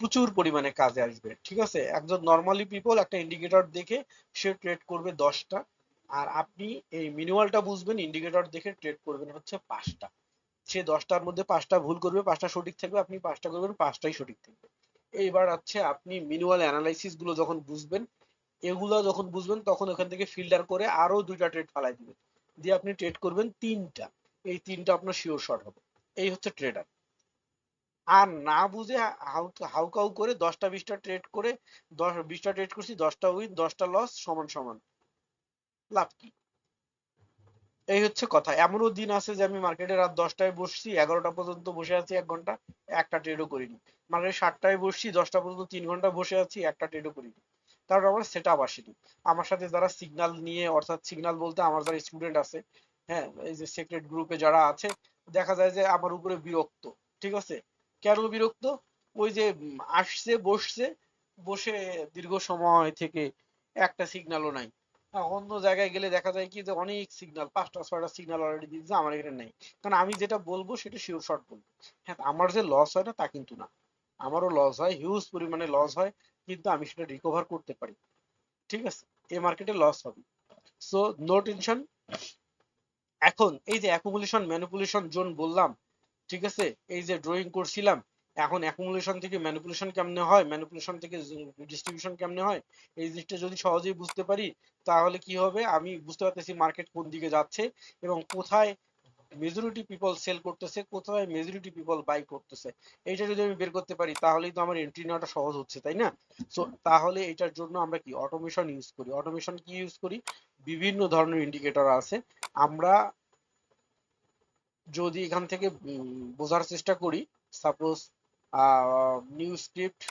প্রচুর পরিমাণে কাজে আসবে। ঠিক আছে, একজন নর্মালি পিপল একটা ইন্ডিকেটর দেখে সে ট্রেড করবে 10টা, আর আপনি এই ম্যানুয়ালটা বুঝবেন, ইন্ডিকেটর দেখে ট্রেড করবেন হচ্ছে 5টা। সে 10টার মধ্যে 5টা ভুল করবে, 5টা সঠিক থাকবে, আপনি 5টা করবেন, 5টাই সঠিক থাকবে। এইবার হচ্ছে আপনি ম্যানুয়াল অ্যানালাইসিস গুলো যখন বুঝবেন, এগুলো যখন বুঝবেন তখন ওখান থেকে ফিল্টার করে আরো 2টা ট্রেড ফালাই দিবেন, দিয়ে আপনি ট্রেড করবেন 3টা। এই 3টা আপনার শিওর শট হবে। এই হচ্ছে ট্রেডার। আর না বুঝে হাউকাউ করে 10টা 20টা ট্রেড করে 20টা ট্রেড করছি, 10টা উইন 10টা লস সমান সমান, লাভ কি? এই হচ্ছে কথা। এমনও দিন আছে যে আমি মার্কেটে রাত 10টায় বসছি, 11টা পর্যন্ত বসে আছি 1 ঘন্টা, একটা ট্রেডও করিনি। মার্কেটে 7টায় বসছি, 10টা পর্যন্ত 3 ঘন্টা বসে আছি, একটা ট্রেডও করিনি। কারণ আমার সেট আপ আসেনি। আমার সাথে যারা সিগন্যাল নিয়ে, অর্থাৎ সিগন্যাল বলতে আমার যারা স্টুডেন্ট আছে, হ্যাঁ, এই যে সিক্রেট গ্রুপে যারা আছে, দেখা যায় যে আমার উপরে বিরক্ত। ঠিক আছে, কেন বিরক্ত? ওই যে আসছে বসছে, বসে দীর্ঘ সময় থেকে একটা সিগন্যালও নাই। হ্যাঁ, অন্য জায়গায় গেলে দেখা যায় কি যে অনেক সিগন্যাল, 5টা 6টা সিগন্যাল অলরেডি দিয়েছে, আমার এখানে নেই। কারণ আমি যেটা বলবো সেটা শিওর শট বলবো। হ্যাঁ, আমার যে লস হয় না তা কিন্তু না, আমারও লস হয়, হিউজ পরিমাণে লস হয়, কিন্তু আমি সেটা রিকভার করতে পারি। ঠিক আছে, এই মার্কেটে লস হবে, সো নো টেনশন। এখন এই যে অ্যাকুমুলেশন ম্যানিপুলেশন জোন বললাম, ঠিক আছে, এই যে ড্রয়িং করছিলাম, এখন অ্যাকুমুলেশন থেকে ম্যানিপুলেশন কেমনে হয়, ম্যানিপুলেশন থেকে ডিস্ট্রিবিউশন কেমনে হয়, এই জিনিসটা যদি সহজেই বুঝতে পারি, তাহলে কি হবে, আমি বুঝতে পারতেছি মার্কেট কোন দিকে যাচ্ছে এবং কোথায় মেজরিটি পিপল সেল করতেছে, কোথায় মেজরিটি পিপল বাই করতেছে। এইটা যদি আমি বের করতে পারি তাহলেই তো আমার এন্ট্রি নেওয়াটা সহজ হচ্ছে, তাই না? সো তাহলে এটার জন্য আমরা কি অটোমেশন ইউজ করি। অটোমেশন কি ইউজ করি? বিভিন্ন ধরনের ইন্ডিকেটর আছে। আমরা যদি এখান থেকে বোঝার চেষ্টা করি, সাপোজ নিউ স্ক্রিপ্ট,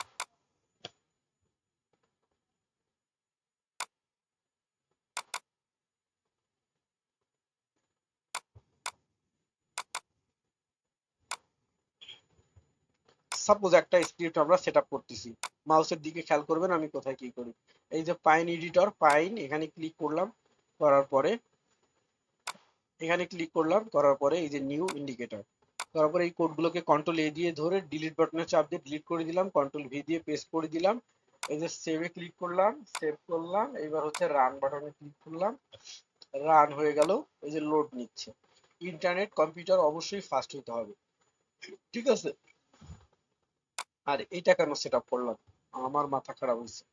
সাপোজ একটা স্ক্রিপ্ট আমরা সেট আপ করতেছি, মাউসের দিকে খেয়াল করবেন আমি কোথায় কি করি। এই যে পাইন এডিটর, পাইন, এখানে ক্লিক করলাম, করার পরে এখানে ক্লিক করলাম, করার পরে এই যে নিউ ইন্ডিকেটর, করার পরে এই কোডগুলোকে কন্ট্রোল এ দিয়ে ধরে ডিলিট বাটনে চাপ দিয়ে ডিলিট করে দিলাম, কন্ট্রোল ভি দিয়ে পেস্ট করে দিলাম। এই যে সেভে ক্লিক করলাম, সেভ করলাম, এবার হচ্ছে রান বাটনে ক্লিক করলাম, রান হয়ে গেল। এই যে লোড নিচ্ছে। ইন্টারনেট কম্পিউটার অবশ্যই ফাস্ট হতে হবে, ঠিক আছে। আর এটা কেন সেট আপ করলাম, আমার মাথা খারাপ হয়েছে।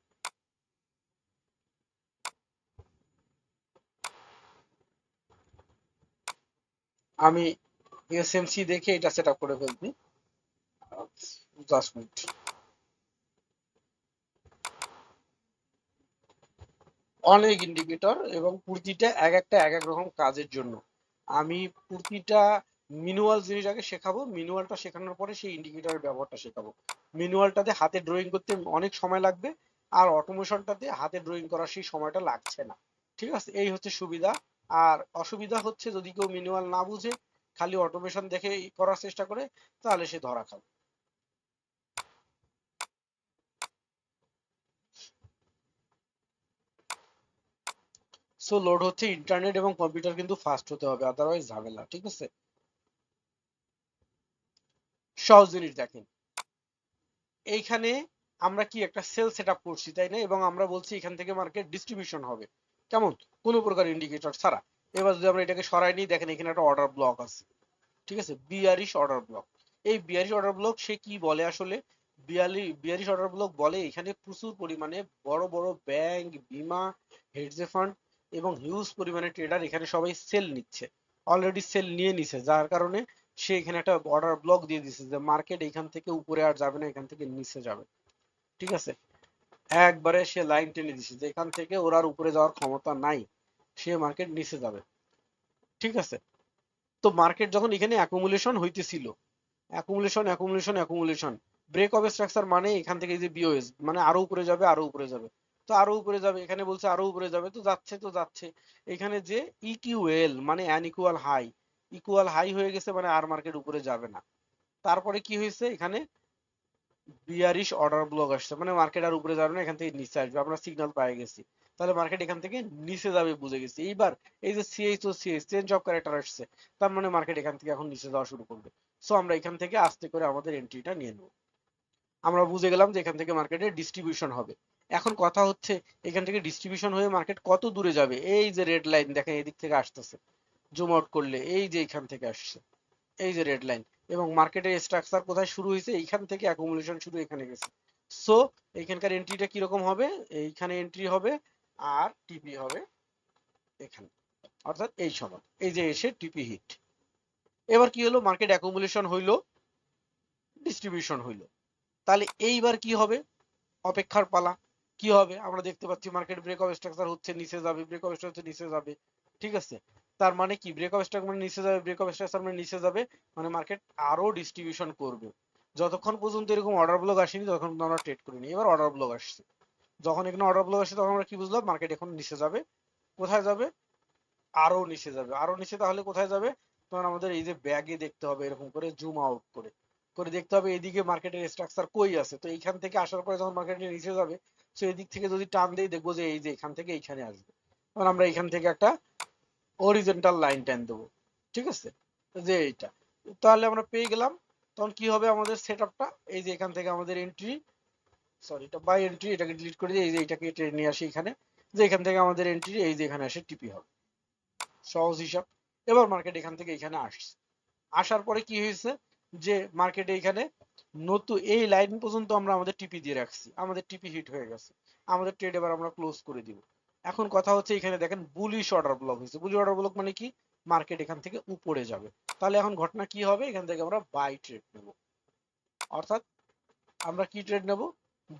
আমি এসএমসি দেখে এটা সেট আপ করে ফেলছি, জাস্ট মিনিট। অনেক ইন্ডিকেটর এবং প্রতিটা এক একটা এক এক রকম কাজের জন্য। আমি প্রতিটা ম্যানুয়াল জিনিসটাকে শেখাবো, ম্যানুয়ালটা শেখানোর পরে সেই ইন্ডিকেটরের ব্যবহারটা শেখাবো। ম্যানুয়ালটাতে হাতে ড্রয়িং করতে অনেক সময় লাগবে, আর অটোমেশনটাতে হাতে ড্রয়িং করার সেই সময়টা লাগছে না। ঠিক আছে, এই হচ্ছে সুবিধা। আর অসুবিধা হচ্ছে যদি কেউ ম্যানুয়াল না বুঝে খালি অটোমেশন দেখে করার চেষ্টা করে, তাহলে সে ধরা খাবে। সো লোড হচ্ছে, ইন্টারনেট এবং কম্পিউটার কিন্তু ফাস্ট হতে হবে, আদারওয়াইজ ঝামেলা। ঠিক আছে, সহজ জিনিস দেখেন, এইখানে আমরা কি একটা সেল সেট আপ করছি, তাই না? এবং আমরা বলছি এখান থেকে মার্কেট ডিস্ট্রিবিউশন হবে, কেমন, কোনো প্রকার ইন্ডিকেটর ছাড়া। এবার যদি আমরা এটাকে সরাই নিই, দেখেন এখানে একটা অর্ডার ব্লক আছে, ঠিক আছে, বিয়ারিশ অর্ডার ব্লক। এই বিয়ারিশ অর্ডার ব্লক সে কি বলে আসলে, বিয়ারিশ অর্ডার ব্লক বলে এখানে প্রচুর পরিমাণে বড় বড় ব্যাংক, বীমা, হেডজ ফান্ড এবং হিউজ পরিমাণে ট্রেডার এখানে সবাই সেল নিচ্ছে, অলরেডি সেল নিয়ে নিছে, যার কারণে সে এখানে একটা অর্ডার ব্লক দিয়ে দিছে যে মার্কেট এখান থেকে উপরে আর যাবে না, এখান থেকে নিচে যাবে। ঠিক আছে, একবারে সে লাইন টেনে দিছে যে এখান থেকে ওর আর উপরে যাওয়ার ক্ষমতা নাই, সে মার্কেট নিচে যাবে। ঠিক আছে, তো মার্কেট যখন এখানে অ্যাকুমুলেশন হইতেছিল, accumulation accumulation accumulation, break of structure মানে এখান থেকে এই যে বিওএস মানে আরো উপরে যাবে, আরো উপরে যাবে। তো আরো উপরে যাবে, এখানে বলছে আরো উপরে যাবে, তো যাচ্ছে। এখানে যে ইকিউএল মানে আনইকুয়াল হাই, ইকুয়াল হাই হয়ে গেছে মানে আর মার্কেট উপরে যাবে না। তারপরে কি হয়েছে, এখানে বিয়ারিশ অর্ডার ব্লক আসছে, মানে মার্কেট আর উপরে যাবে না, এখান থেকে নিচে আসবে, আমরা সিগন্যাল পেয়ে গেছি। তাহলে মার্কেট এখান থেকে নিচে যাবে বুঝে গেছি। এইবার এই যে CH o CH change of character আসছে, তার মানে মার্কেট এখান থেকে এখন নিচে যাওয়া শুরু করবে। সো আমরা এখান থেকে আস্তে করে আমাদের এন্ট্রিটা নিয়ে নেব। আমরা বুঝে গেলাম যে এখান থেকে মার্কেটের ডিস্ট্রিবিউশন হবে। এখন কথা হচ্ছে এখান থেকে ডিস্ট্রিবিউশন হয়ে মার্কেট কত দূরে যাবে। এই যে রেড লাইন দেখেন এদিক থেকে আসতেছে, জুম আউট করলে এই যে এখান থেকে আসছে, এই যে রেড লাইন, এবং মার্কেটের স্ট্রাকচার কোথায় শুরু হয়েছে, এইখান থেকে অ্যাকুমুলেশন শুরু এখানে গেছে। সো এইখানকার এন্ট্রিটা কিরকম হবে, এইখানে এন্ট্রি হবে আর টিপি হবে এখানে, অর্থাৎ এই সময় এই যে এসে টিপি হিট। এবার কি হলো, মার্কেট অ্যাকুমুলেশন হইলো, ডিস্ট্রিবিউশন হইলো। তাহলে এইবার কি হবে, অপেক্ষার পালা। কি হবে, আমরা দেখতে পাচ্ছি মার্কেট ব্রেক অফ স্ট্রাকচার হচ্ছে, নিচে যাবে, ব্রেক অফ স্ট্রাকচার নিচে যাবে। ঠিক আছে, তার মানে কি, ব্রেক অফ স্ট্রাকচার মানে নিচে যাবে, ব্রেক অফ স্ট্রাকচার মানে নিচে যাবে, মানে মার্কেট আরো ডিস্ট্রিবিউশন করবে। যতক্ষণ পর্যন্ত এরকম অর্ডার ব্লক আসেনি ততক্ষণ পর্যন্ত আমরা ট্রেড করিনি। এবার অর্ডার ব্লক আসছে, যখন এখানে অর্ডার ব্লক আসছে তখন আমরা কি বুঝলাম, মার্কেট এখন নিচে যাবে। কোথায় যাবে, আরো নিচে যাবে, আরো নিচে। তাহলে কোথায় যাবে, তখন আমাদের এই যে ব্যাগে দেখতে হবে, এরকম করে জুম আউট করে করে দেখতে হবে এদিকে মার্কেটের স্ট্রাকচার কই আছে। তো এইখান থেকে আসার পরে যখন মার্কেটের নিচে যাবে, তো এদিক থেকে যদি টান দেই দেখবো যে এই যে এখান থেকে এইখানে আসবে। তখন আমরা এখান থেকে একটা অরিজেন্টাল লাইন টান দেবো। ঠিক আছে, যে এইটা, তাহলে আমরা পেয়ে গেলাম। তখন কি হবে আমাদের সেট আপটা, এই যে এখান থেকে আমাদের এন্ট্রি, সরি এটা বাই এন্ট্রি, এটাকে ডিলিট করে দিই, এই যে এটাকে টেনে নিয়ে আসি এখানে, যে এখান থেকে আমাদের এন্ট্রি এই যে এখানে আসে টিপি হবে। সহজ হিসাব। এবার মার্কেট এখান থেকে এখানে আসছে, আসার পরে কি হয়েছে, যে মার্কেটে এখানে নতুন এই লাইন পর্যন্ত আমরা আমাদের টিপি দিয়ে রাখছি, আমাদের টিপি হিট হয়ে গেছে, আমাদের ট্রেড এবার আমরা ক্লোজ করে দিব। এখন কথা হচ্ছে এখানে দেখেন বুলিশ অর্ডার ব্লক হয়েছে, বুলিশ অর্ডার ব্লক মানে কি, মার্কেট এখান থেকে উপরে যাবে। তাহলে এখন ঘটনা কি হবে, এখান থেকে আমরা বাই ট্রেড নেব, অর্থাৎ আমরা কি ট্রেড নেব,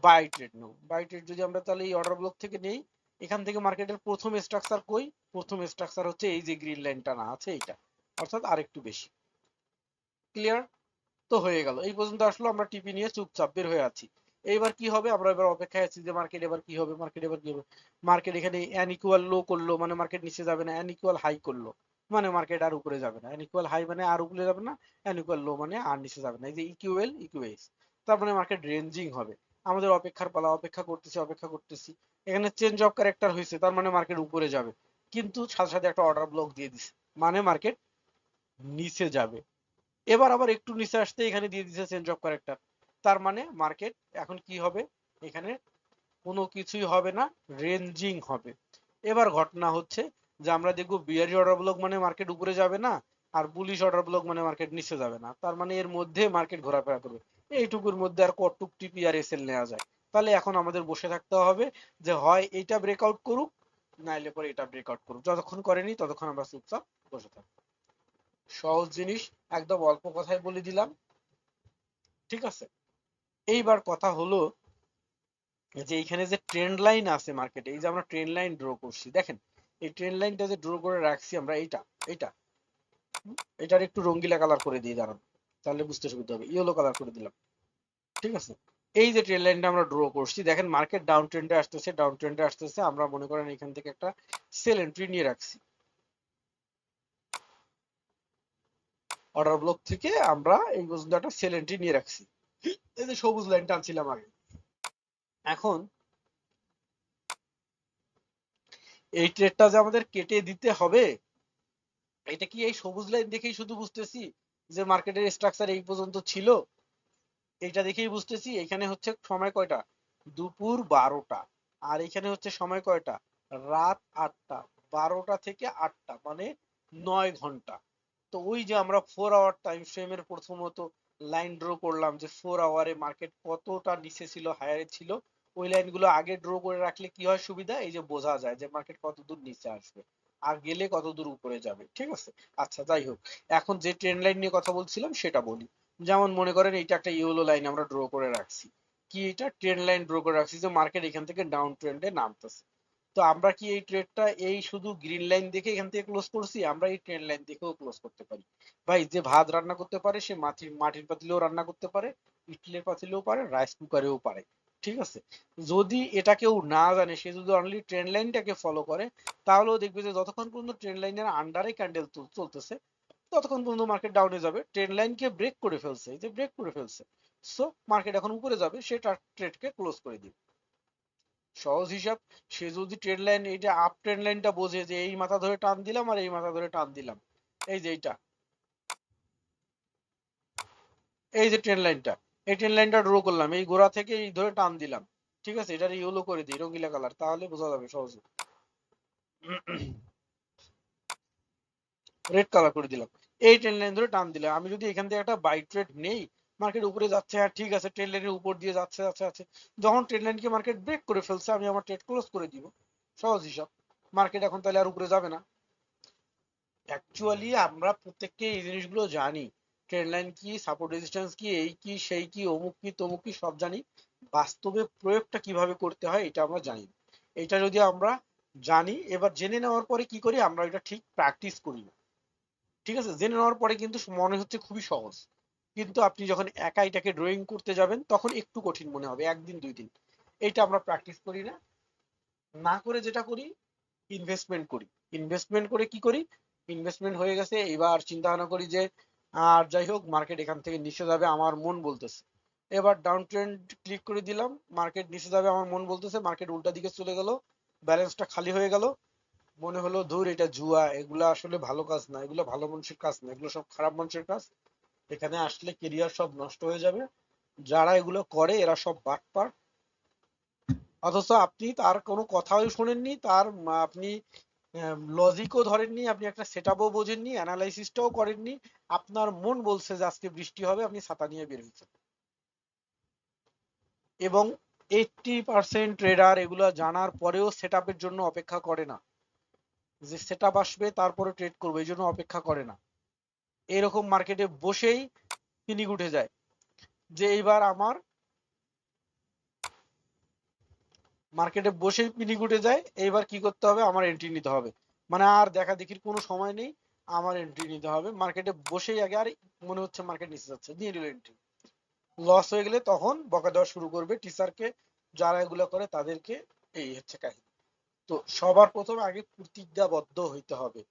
বাই ট্রেড নেব। বাই ট্রেড যদি আমরা তাহলে এই অর্ডার ব্লক থেকে নেই, এখান থেকে মার্কেটের প্রথম স্ট্রাকচার কই, প্রথম স্ট্রাকচার হচ্ছে এই যে গ্রিন লাইনটা না আছে এইটা, অর্থাৎ আরেকটু বেশি। ক্লিয়ার, তো হয়ে গেল। এই পর্যন্ত আসলো, আমরা টিপি নিয়ে চুপচাপ বের হয়ে আছি। এইবার কি হবে, আমরা এবার অপেক্ষায় আছি যে মার্কেট এবার কি হবে, মার্কেট এবার কি হবে। মার্কেট এখানে অ্যানইকুয়াল লো করলো, মানে মার্কেট নিচে যাবে না, অ্যানইকুয়াল হাই করলো মানে মার্কেট আর উপরে যাবে না, অ্যানইকুয়াল হাই মানে আর উপরে যাবে না, অ্যানইকুয়াল লো মানে আর নিচে যাবে না, এই যে ইকিউএল ইকিউএস, তার মানে মার্কেট রেঞ্জিং হবে। আমাদের অপেক্ষার পালা, অপেক্ষা করতেছি অপেক্ষা করতেছি, এখানে চেঞ্জ অফ ক্যারেক্টার হয়েছে, তার মানে মার্কেট উপরে যাবে, কিন্তু সাথে সাথে একটা অর্ডার ব্লক দিয়ে দিছে, মানে মার্কেট নিচে যাবে। এবার আবার একটু নিচে আসতে এখানে দিয়ে দিচ্ছে চেঞ্জ অফ ক্যারেক্টার, তার মানে মার্কেট এখন কি হবে, এখানে কোনো কিছুই হবে না, রেঞ্জিং হবে। এবার ঘটনা হচ্ছে যে আমরা দেখবো বিয়ারি অর্ডার ব্লক মানে মার্কেট উপরে যাবে না, আর বুলিশ অর্ডার ব্লক মানে মার্কেট নিচে যাবে না, তার মানে এর মধ্যে মার্কেট ঘোরাফেরা করবে। এইটুকুর মধ্যে আর কতটুক টিপি আর এসএল নেওয়া যায়। তাহলে এখন আমাদের বসে থাকতে হবে যে হয় এইটা ব্রেকআউট করুক, নাইলে পরে এটা ব্রেকআউট করুক, যতক্ষণ করেনি ততক্ষণ আমরা চুপচাপ বসে থাকবো। সহজ জিনিস, একদম অল্প কথায় বলে দিলাম। ঠিক আছে, এইবার কথা হলো যে এইখানে যে ট্রেন্ড লাইন আছে মার্কেটে, এই যে আমরা ট্রেন্ড লাইন ড্র করছি, দেখেন এই ট্রেন্ড লাইনটা যে ড্র করে রাখছি আমরা, এইটা এইটা এটার একটু রঙ্গিলা কালার করে দিই, দাঁড়ান তাহলে বুঝতে সুবিধা হবে, ইয়েলো কালার করে দিলাম। ঠিক আছে, এই যে ট্রেন্ড লাইনটা আমরা ড্র করছি, দেখেন মার্কেট ডাউন ট্রেন্ডে আসতেছে, ডাউন ট্রেন্ডে আসতেছে, আমরা মনে করেন এখান থেকে একটা সেল এন্ট্রি নিয়ে রাখছি, অর্ডার ব্লক থেকে আমরা এই পর্যন্ত একটা সেল এন্ট্রি নিয়ে রাখছি, এই যে সবুজ লাইনটা আনছিলাম আগে। এখন এই ট্রেডটা যে আমাদের কেটে দিতে হবে, এটা কি এই সবুজ লাইন দেখেই শুধু বুঝতেছি যে মার্কেটের স্ট্রাকচার এই পর্যন্ত ছিল, এইটা দেখেই বুঝতেছি এখানে হচ্ছে সময় কয়টা, দুপুর 12টা, আর এখানে হচ্ছে সময় কয়টা, রাত 8টা, 12টা থেকে 8টা মানে 9 ঘন্টা। তো ওই যে আমরা 4 আওয়ার টাইম ফ্রেমের প্রথমত লাইন ড্র করলাম যে 4 আওয়ারে মার্কেট কতটা নিচে ছিল হায়ারে ছিল, ওই লাইনগুলো আগে ড্র করে রাখলে কি হয় সুবিধা, এই যে বোঝা যায় যে মার্কেট কত দূর নিচে আসবে আর গেলে কত দূর উপরে যাবে। ঠিক আছে, আচ্ছা যাই হোক, এখন যে ট্রেন্ড লাইন নিয়ে কথা বলছিলাম সেটা বলি। যেমন মনে করেন এইটা একটা ইয়েলো লাইন আমরা ড্র করে রাখছি, কি এটা ট্রেন্ড লাইন ড্র করে রাখছি যে মার্কেট এখান থেকে ডাউন ট্রেন্ডে নামতেছে। তো আমরা কি এই ট্রেডটা এই শুধু গ্রিন লাইন দেখে এখান থেকে ক্লোজ করছি, আমরা এই ট্রেন্ড লাইন দেখেও ক্লোজ করতে পারি। ভাই যে ভাত রান্না করতে পারে সে মাটির মাটির পাতিলেও রান্না করতে পারে, ইডলির পাতিলেও পারে, রাইস কুকারেও পারে। ঠিক আছে। যদি এটা কেউ না জানে, সে যদি অনলি ট্রেন্ড লাইনটাকে ফলো করে, তাহলেও দেখবে যে যতক্ষণ পর্যন্ত ট্রেন্ড লাইনের আন্ডারে ক্যান্ডেল চলতেছে ততক্ষণ পর্যন্ত মার্কেট ডাউনে যাবে। ট্রেন্ড লাইনকে ব্রেক করে ফেলছে, এই যে ব্রেক করে ফেলছে, সো মার্কেট এখন উপরে যাবে, সে তার ট্রেডকে ক্লোজ করে দিবে। সহজ হিসাব। সে যদি ট্রেন্ড লাইন, এই যে আপ ট্রেন্ড লাইনটা বোঝে যে এই মাথা ধরে টান দিলাম আর এই মাথা ধরে টান দিলাম, এই যে এইটা, এই যে ট্রেন লাইনটা, এই ট্রেন লাইনটা ড্র করলাম, এই গোড়া থেকে এই ধরে টান দিলাম, ঠিক আছে, এটার ইয়েলো করে দিই রঙিলা কালার, তাহলে বোঝা যাবে সহজে। রেড কালার করে দিলাম, এই ট্রেন লাইন ধরে টান দিলাম। আমি যদি এখান থেকে একটা বাই ট্রেড নেই, মার্কেট উপরে যাচ্ছে, হ্যাঁ ঠিক আছে, ট্রেন লাইনের উপর দিয়ে যাচ্ছে যাচ্ছে যাচ্ছে, যখন ট্রেন লাইনকে মার্কেট ব্রেক করে ফেলছে আমি আমার ট্রেড ক্লোজ করে দিব। সহজ হিসাব। মার্কেট এখন তাহলে আর উপরে যাবে না। অ্যাকচুয়ালি আমরা প্রত্যেককে এই জিনিসগুলো জানি, ট্রেন্ড লাইন কি, সাপোর্ট রেজিস্ট্যান্স কি, এই কি সেই কি, অমুক কি তমুক কি, সব জানি। বাস্তবে প্রয়োগটা কিভাবে করতে হয় এটা আমরা জানি না। এটা যদি আমরা জানি, এবার জেনে নেওয়ার পরে কি করি, আমরা এটা ঠিক প্র্যাকটিস করি না। ঠিক আছে, জেনে নেওয়ার পরে কিন্তু মনে হচ্ছে খুবই সহজ, কিন্তু আপনি যখন একা এটাকে ড্রয়িং করতে যাবেন তখন একটু কঠিন মনে হবে, একদিন দুই দিন। এইটা আমরা প্র্যাকটিস করি না। না করে যেটা করি, ইনভেস্টমেন্ট করি। ইনভেস্টমেন্ট করে কি করি, ইনভেস্টমেন্ট হয়ে গেছে, এবার চিন্তা ভাবনা করি যে আর যাই হোক মার্কেট এখান থেকে নিচে যাবে আমার মন বলতেছে, এবার ডাউন ট্রেন্ড ক্লিক করে দিলাম, মার্কেট নিচে যাবে আমার মন বলতেছে, মার্কেট উল্টা দিকে চলে গেল, ব্যালেন্সটা খালি হয়ে গেল, মনে হলো ধুর এটা জুয়া, এগুলো আসলে ভালো কাজ না, এগুলো ভালো মানুষের কাজ না, এগুলো সব খারাপ মানুষের কাজ, এখানে আসলে কেরিয়ার সব নষ্ট হয়ে যাবে, যারা এগুলো করে এরা সব বাটপার। অথচ আপনি তার কোনো কথাই শোনেননি, তার আপনি লজিকও ধরেননি, আপনি একটা সেটআপও বোঝেননি, অ্যানালাইসিসটাও করেননি, আপনার মন বলছে যে আজকে বৃষ্টি হবে, আপনি ছাতা নিয়ে বের হয়েছেন। এবং 80% ট্রেডার এগুলো জানার পরেও সেটআপের জন্য অপেক্ষা করে না, যে সেটআপ আসবে তারপরে ট্রেড করবো এই জন্য অপেক্ষা করে না। এরকম মার্কেটে বসেই পিনিক উঠে যায় যে এইবার আমার, মার্কেটে বসেই পিনিক উঠে যায়, এইবার কি করতে হবে, আমার এন্ট্রি নিতে হবে। মানে আর দেখা দেখির কোনো সময় নেই, আমার এন্ট্রি নিতে হবে মার্কেটে বসেই আগে। আর মনে হচ্ছে মার্কেট নিচে যাচ্ছে, দিয়ে দিল এন্ট্রি। লস হয়ে গেলে তখন বকা দেওয়া শুরু করবে টিচারকে, যারা এগুলো করে তাদেরকে। এই হচ্ছে কাহিনী। তো সবার প্রথমে আগে প্রতিজ্ঞাবদ্ধ হইতে হবে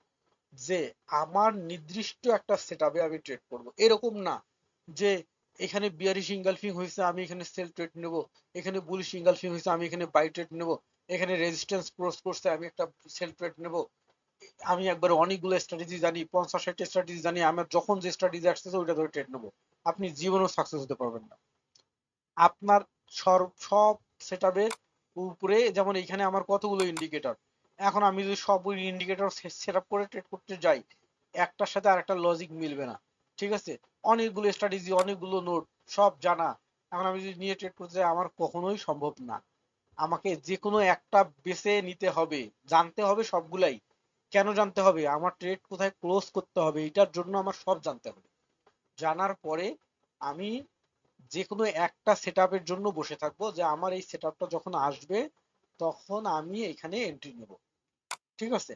যে আমার নির্দিষ্ট একটা সেটআপে আমি ট্রেড করব। এরকম না যে এখানে বিয়ারিশ ইনগালফিং হয়েছে আমি এখানে সেল ট্রেড নেব, এখানে বুলিশ ইনগালফিং হয়েছে আমি এখানে বাই ট্রেড নেব, এখানে রেজিস্ট্যান্স ক্রস করছে আমি একটা সেল ট্রেড নেব। আমি একবার অনেকগুলো স্ট্র্যাটেজি জানি, 50-60 স্ট্র্যাটেজি জানি, আমার যখন যে স্ট্র্যাটেজি আসতেছে ওইটা ধরে ট্রেড নেব। আপনি জীবনেও সাকসেস হতে পারবেন না। আপনার সব সেটআপের উপরে, যেমন এখানে আমার কতগুলো ইন্ডিকেটর, এখন আমি যদি সব ইন্ডিকেটর সেটআপ করে ট্রেড করতে যাই, একটার সাথে আরেকটা লজিক মিলবে না। ঠিক আছে, অনেকগুলো স্ট্র্যাটেজি, অনেকগুলো নোট, সব জানা, এখন আমি যদি নিয়ে ট্রেড করতে যাই আমার কখনোই সম্ভব না। আমাকে যে কোনো একটা বেছে নিতে হবে, জানতে হবে সবগুলাই। কেন জানতে হবে, আমার ট্রেড কোথায় ক্লোজ করতে হবে এটার জন্য আমার সব জানতে হবে। জানার পরে আমি যে কোনো একটা সেটআপের জন্য বসে থাকবো, যে আমার এই সেটআপটা যখন আসবে তখন আমি এখানে এন্ট্রি নেব। ঠিক আছে।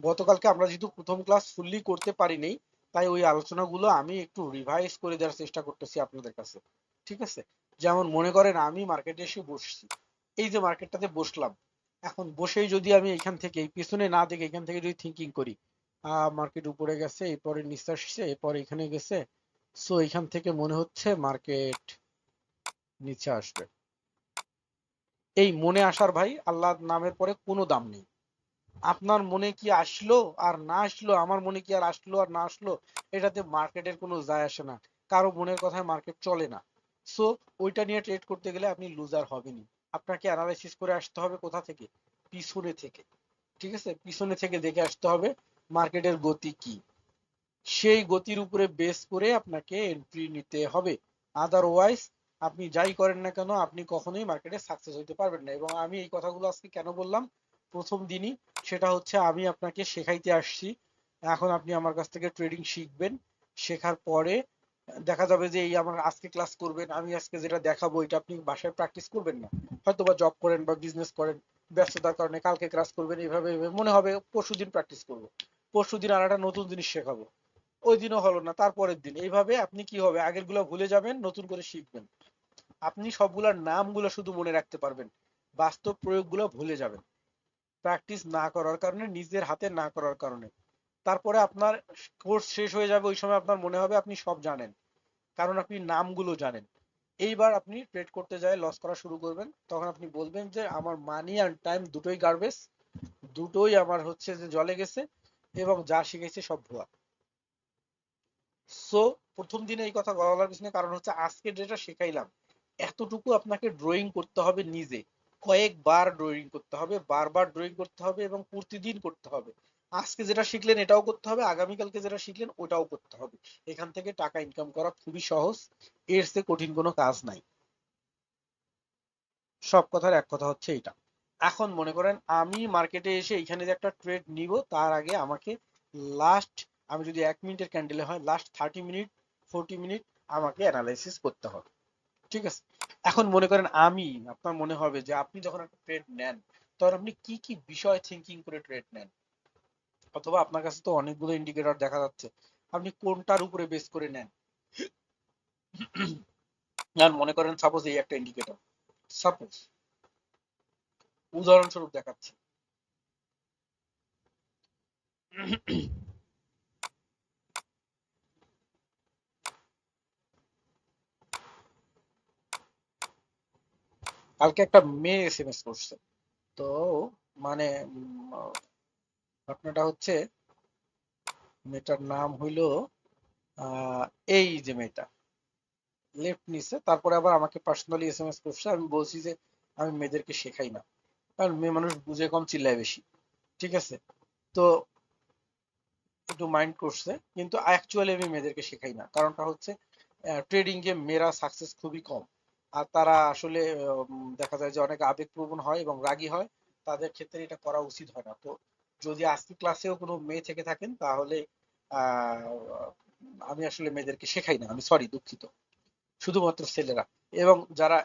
গতকালকে আমরা যেহেতু প্রথম ক্লাস ফুললি করতে পারিনি, তাই ওই আলোচনাগুলো আমি একটু রিভাইজ করে দেওয়ার চেষ্টা করতেছি আপনাদের কাছে। ঠিক আছে। যেমন মনে করেন আমি মার্কেটে এসে বসছি, এই যে মার্কেটটাতে বসলাম, এখন বসেই যদি আমি এখান থেকে এই পিছনে না দেখে এখান থেকে যদি থিঙ্কিং করি, মার্কেট উপরে গেছে, এরপরে নিচে আসছে, এরপর এখানে গেছে, সো এখান থেকে মনে হচ্ছে মার্কেট নিচে আসবে, এই মনে আসার ভাই আল্লাহর নামের পরে কোনো দাম নেই। আপনার মনে কি আসলো আর না আসলো, আমার মনে কি আর আসলো আর না আসলো, এটাতে মার্কেটের কোনো যায় আসে না। কারো মনের কথায় মার্কেট চলে না। সো ওইটা নিয়ে ট্রেড করতে গেলে আপনি লুজার হবেনই। আপনাকে অ্যানালাইসিস করে আসতে হবে কোথা থেকে, পিছনে থেকে। ঠিক আছে, পিছনে থেকে দেখে আসতে হবে মার্কেটের গতি কি, সেই গতির উপরে বেস করে আপনাকে এন্ট্রি নিতে হবে। আদারওয়াইজ আপনি যাই করেন না কেন আপনি কখনোই মার্কেটে সাকসেস হতে পারবেন না। এবং আমি এই কথাগুলো আজকে কেন বললাম প্রথম দিনই, সেটা হচ্ছে আমি আপনাকে শেখাইতে আসছি। এখন আপনি আমার কাছ থেকে ট্রেডিং শিখবেন, শেখার পরে দেখা যাবে যে এই আমার আজকে ক্লাস করবেন, আমি আজকে যেটা দেখাবো এটা আপনি বাসায় প্র্যাকটিস করবেন না, হয়তো বা জব করেন বা বিজনেস করেন, ব্যস্ততার কারণে কালকে ক্লাস করবেন, এইভাবে এইভাবে মনে হবে পরশুদিন প্র্যাকটিস করবো, পরশুদিন আর একটা নতুন জিনিস শেখাবো, ওই দিনও হলো না, তারপরের দিন, এইভাবে আপনি কি হবে আগের গুলো ভুলে যাবেন, নতুন করে শিখবেন। আপনি সবগুলোর নামগুলো শুধু মনে রাখতে পারবেন, বাস্তব প্রয়োগগুলো ভুলে যাবেন প্র্যাকটিস না করার কারণে, নিজের হাতে না করার কারণে। তারপরে আপনার কোর্স শেষ হয়ে যাবে, ওই সময় আপনার মনে হবে আপনি সব জানেন, কারণ আপনি নামগুলো জানেন। এইবার আপনি ট্রেড করতে যায় লস করা শুরু করবেন, তখন আপনি বলবেন যে আমার মানি আর টাইম দুটোই গার্বেজ, দুটোই আমার হচ্ছে যে জলে গেছে, এবং যা শিখেছি সব ভুয়া। সো প্রথম দিনে এই কথা বলার পিছনে কারণ হচ্ছে আজকে যেটা শেখাইলাম, এতটুকু আপনাকে ড্রয়িং করতে হবে নিজে, কয়েকবার ড্রয়িং করতে হবে, বারবার ড্রয়িং করতে হবে, এবং প্রতিদিন করতে হবে। আজকে যেটা শিখলেন এটাও করতে হবে, আগামীকালকে যেটা শিখলেন ওটাও করতে হবে। এখান থেকে টাকা ইনকাম করা খুবই সহজ, এর চেয়ে কঠিন কোনো কাজ নাই। সব কথার এক কথা হচ্ছে এটা। এখন মনে করেন আমি মার্কেটে এসে এখানে যে একটা ট্রেড নিব, তার আগে আমাকে লাস্ট, আমি যদি 1 মিনিটের ক্যান্ডেলে হয়, লাস্ট 30 মিনিট 40 মিনিট আমাকে অ্যানালাইসিস করতে হবে। ঠিক আছে? এখন মনে করেন আমি, আপনার মনে হবে যে আপনি যখন একটা ট্রেড নেন, তখন আপনি কি কি বিষয় থিঙ্কিং করে ট্রেড নেন, অথবা আপনার কাছে তো অনেকগুলো ইন্ডিকেটর দেখা যাচ্ছে, আপনি কোনটার উপরে বেস করে নেন। আর মনে করেন সাপোজ এই একটা ইন্ডিকেটর, সাপোজ উদাহরণস্বরূপ দেখাচ্ছি, কালকে একটা মেয়ে এসএমএস করছে, তো মানে ঘটনাটা হচ্ছে, মেয়েটার নাম হইলো আহ, এই যে মেয়েটা লেফট নিছে, তারপরে আবার আমাকে পার্সোনালি এসএমএস করছে। আমি বলছি যে আমি মেয়েদেরকে শেখাই না, কারণ মেয়ে মানুষ বুঝে কম চিল্লায় বেশি। ঠিক আছে? তো একটু মাইন্ড করছে, কিন্তু অ্যাকচুয়ালি আমি মেয়েদেরকে শেখাই না। কারণটা হচ্ছে ট্রেডিং এ মেয়েরা সাকসেস খুবই কম, আর তারা আসলে দেখা যায় যে অনেক আবেগপ্রবণ হয় এবং রাগী হয়, তাদের ক্ষেত্রে এটা করা উচিত হয় না। তো যদি আজকে ক্লাসেও কোনো মেয়ে থেকে থাকেন, তাহলে আহ, আমি আসলে মেয়েদেরকে শেখাই না, আমি সরি, দুঃখিত। শুধুমাত্র ছেলেরা, এবং যারা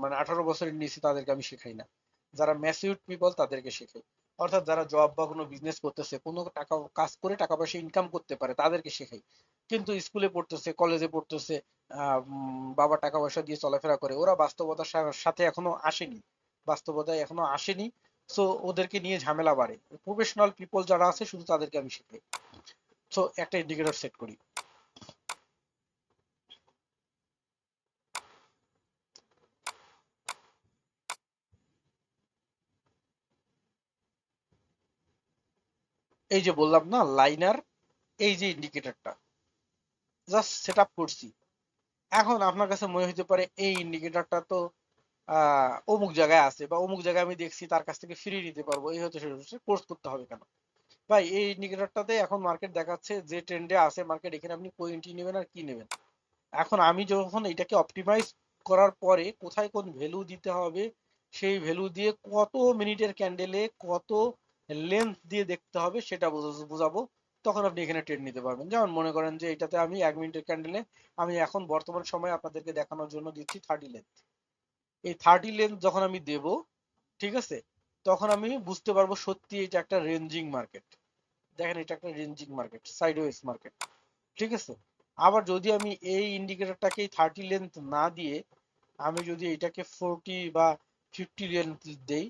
মানে 18 বছরের নিচে তাদেরকে আমি শেখাই না। যারা ম্যাচিউরড পিপল তাদেরকে শেখাই, অর্থাৎ যারা জব বা কোনো বিজনেস করতেছে, কোনো টাকা কাজ করে টাকা পয়সা ইনকাম করতে পারে, তাদেরকে শেখাই। কিন্তু স্কুলে পড়তেছে, কলেজে পড়তেছে, বাবা টাকা পয়সা দিয়ে চলাফেরা করে, ওরা বাস্তবতার সাথে এখনো আসেনি, বাস্তবতায় এখনো আসেনি। সো ওদেরকে নিয়ে ঝামেলা বাড়ে। প্রফেশনাল পিপল যারা আছে শুধু তাদেরকে আমি শেখাই। সো একটা ইন্ডিকেটর সেট করি। এই যে বললাম না লাইনার, এই যে ইন্ডিকেটরটা জাস্ট সেট আপ করছি। এখন আপনার কাছে মনে হতে পারে এই ইন্ডিকেটরটা তো অমুক জায়গায় আছে, বা অমুক জায়গায় আমি দেখছি, তার কাছ থেকে ফ্রি নিতে পারবো, এই হচ্ছে কোর্স করতে হবে কেন? ভাই এই ইন্ডিকেটরটাতে এখন মার্কেট দেখাচ্ছে যে ট্রেন্ডে আছে মার্কেট, এখানে আপনি কোই এন্ট্রি নেবেন আর কি নেবেন। এখন আমি যখন এটাকে অপটিমাইজ করার পরে কোথায় কোন ভ্যালু দিতে হবে, সেই ভ্যালু দিয়ে কত মিনিটের ক্যান্ডেলে কত লেন্থ দিয়ে দেখতে হবে সেটা বুঝাবো, তখন আপনি এখানে ট্রেড নিতে পারবেন। যেমন মনে করেন যে এটাতে আমি 1 মিনিটের ক্যান্ডেলে, আমি এখন বর্তমান সময় আপনাদেরকে দেখানোর জন্য দিচ্ছি 30 লেন্থ। এই 30 লেন্থ যখন আমি দেব, ঠিক আছে, তখন আমি বুঝতে পারবো সত্যি এটা একটা রেঞ্জিং মার্কেট। দেখেন এটা একটা রেঞ্জিং মার্কেট, সাইডওয়েজ মার্কেট। ঠিক আছে? আবার যদি আমি এই ইন্ডিকেটরটাকে 30 লেন্থ না দিয়ে, আমি যদি এটাকে 40 বা 50 লেন্থ দেই,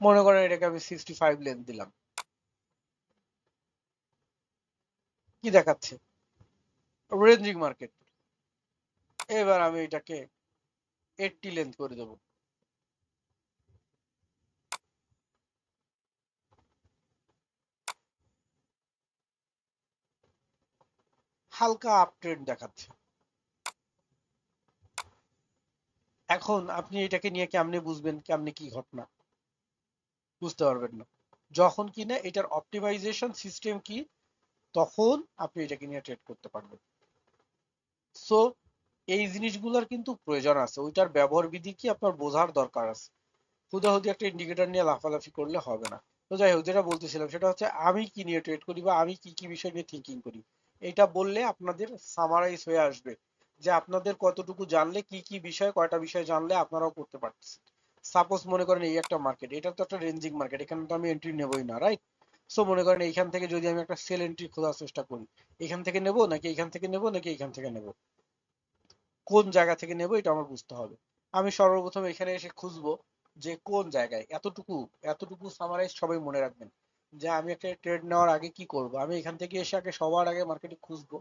মনে করেন এটাকে আমি 65 লেন্থ দিলাম, কি দেখাচ্ছে? Ranging market. এবার আমি এটাকে 80 লেন্থ করে দেবো, হালকা আপ ট্রেন্ড দেখাচ্ছে। এখন আপনি এটাকে নিয়ে কেমনে বুঝবেন কেমনে কি ঘটনা? বুঝতে পারবেন না যখন কিনা এটার অপটিমাইজেশন সিস্টেম কি, তখন আপনি এটাকে নিয়ে ট্রেড করতে পারবেন। সো এই জিনিসগুলোর কিন্তু প্রয়োজন আছে, ওইটার ব্যবহার বিধি কি আপনার বোঝার দরকার আছে। হুদাহুদি একটা ইন্ডিকেটর নিয়ে লাফালাফি করলে হবে না। তো যাই হোক, যেটা বলতেছিলাম সেটা হচ্ছে আমি কি নিয়ে ট্রেড করি, বা আমি কি কি বিষয় নিয়ে থিঙ্কিং করি। এটা বললে আপনাদের সামারাইজ হয়ে আসবে যে আপনাদের কতটুকু জানলে, কি কি বিষয়, কয়টা বিষয় জানলে আপনারাও করতে পারতেছেন। সাপোজ মনে করেন এই একটা মার্কেট, এটা তো একটা রেঞ্জিং মার্কেট, এখানে তো আমি এন্ট্রি নেবই না, রাইট? সো মনে করেন এইখান থেকে যদি আমি একটা সেল এন্ট্রি খোঁজার চেষ্টা করি, এখান থেকে নেব নাকি এইখান থেকে নেব নাকি এইখান থেকে নেব, কোন জায়গা থেকে নেব এটা আমার বুঝতে হবে। আমি সর্বপ্রথম এখানে এসে খুঁজবো যে কোন জায়গায়, এতটুকু এতটুকু সামারাইজ সবাই মনে রাখবেন যে আমি একটা ট্রেড নেওয়ার আগে কি করব। আমি এখান থেকে এসে আগে সবার আগে মার্কেটে খুঁজবো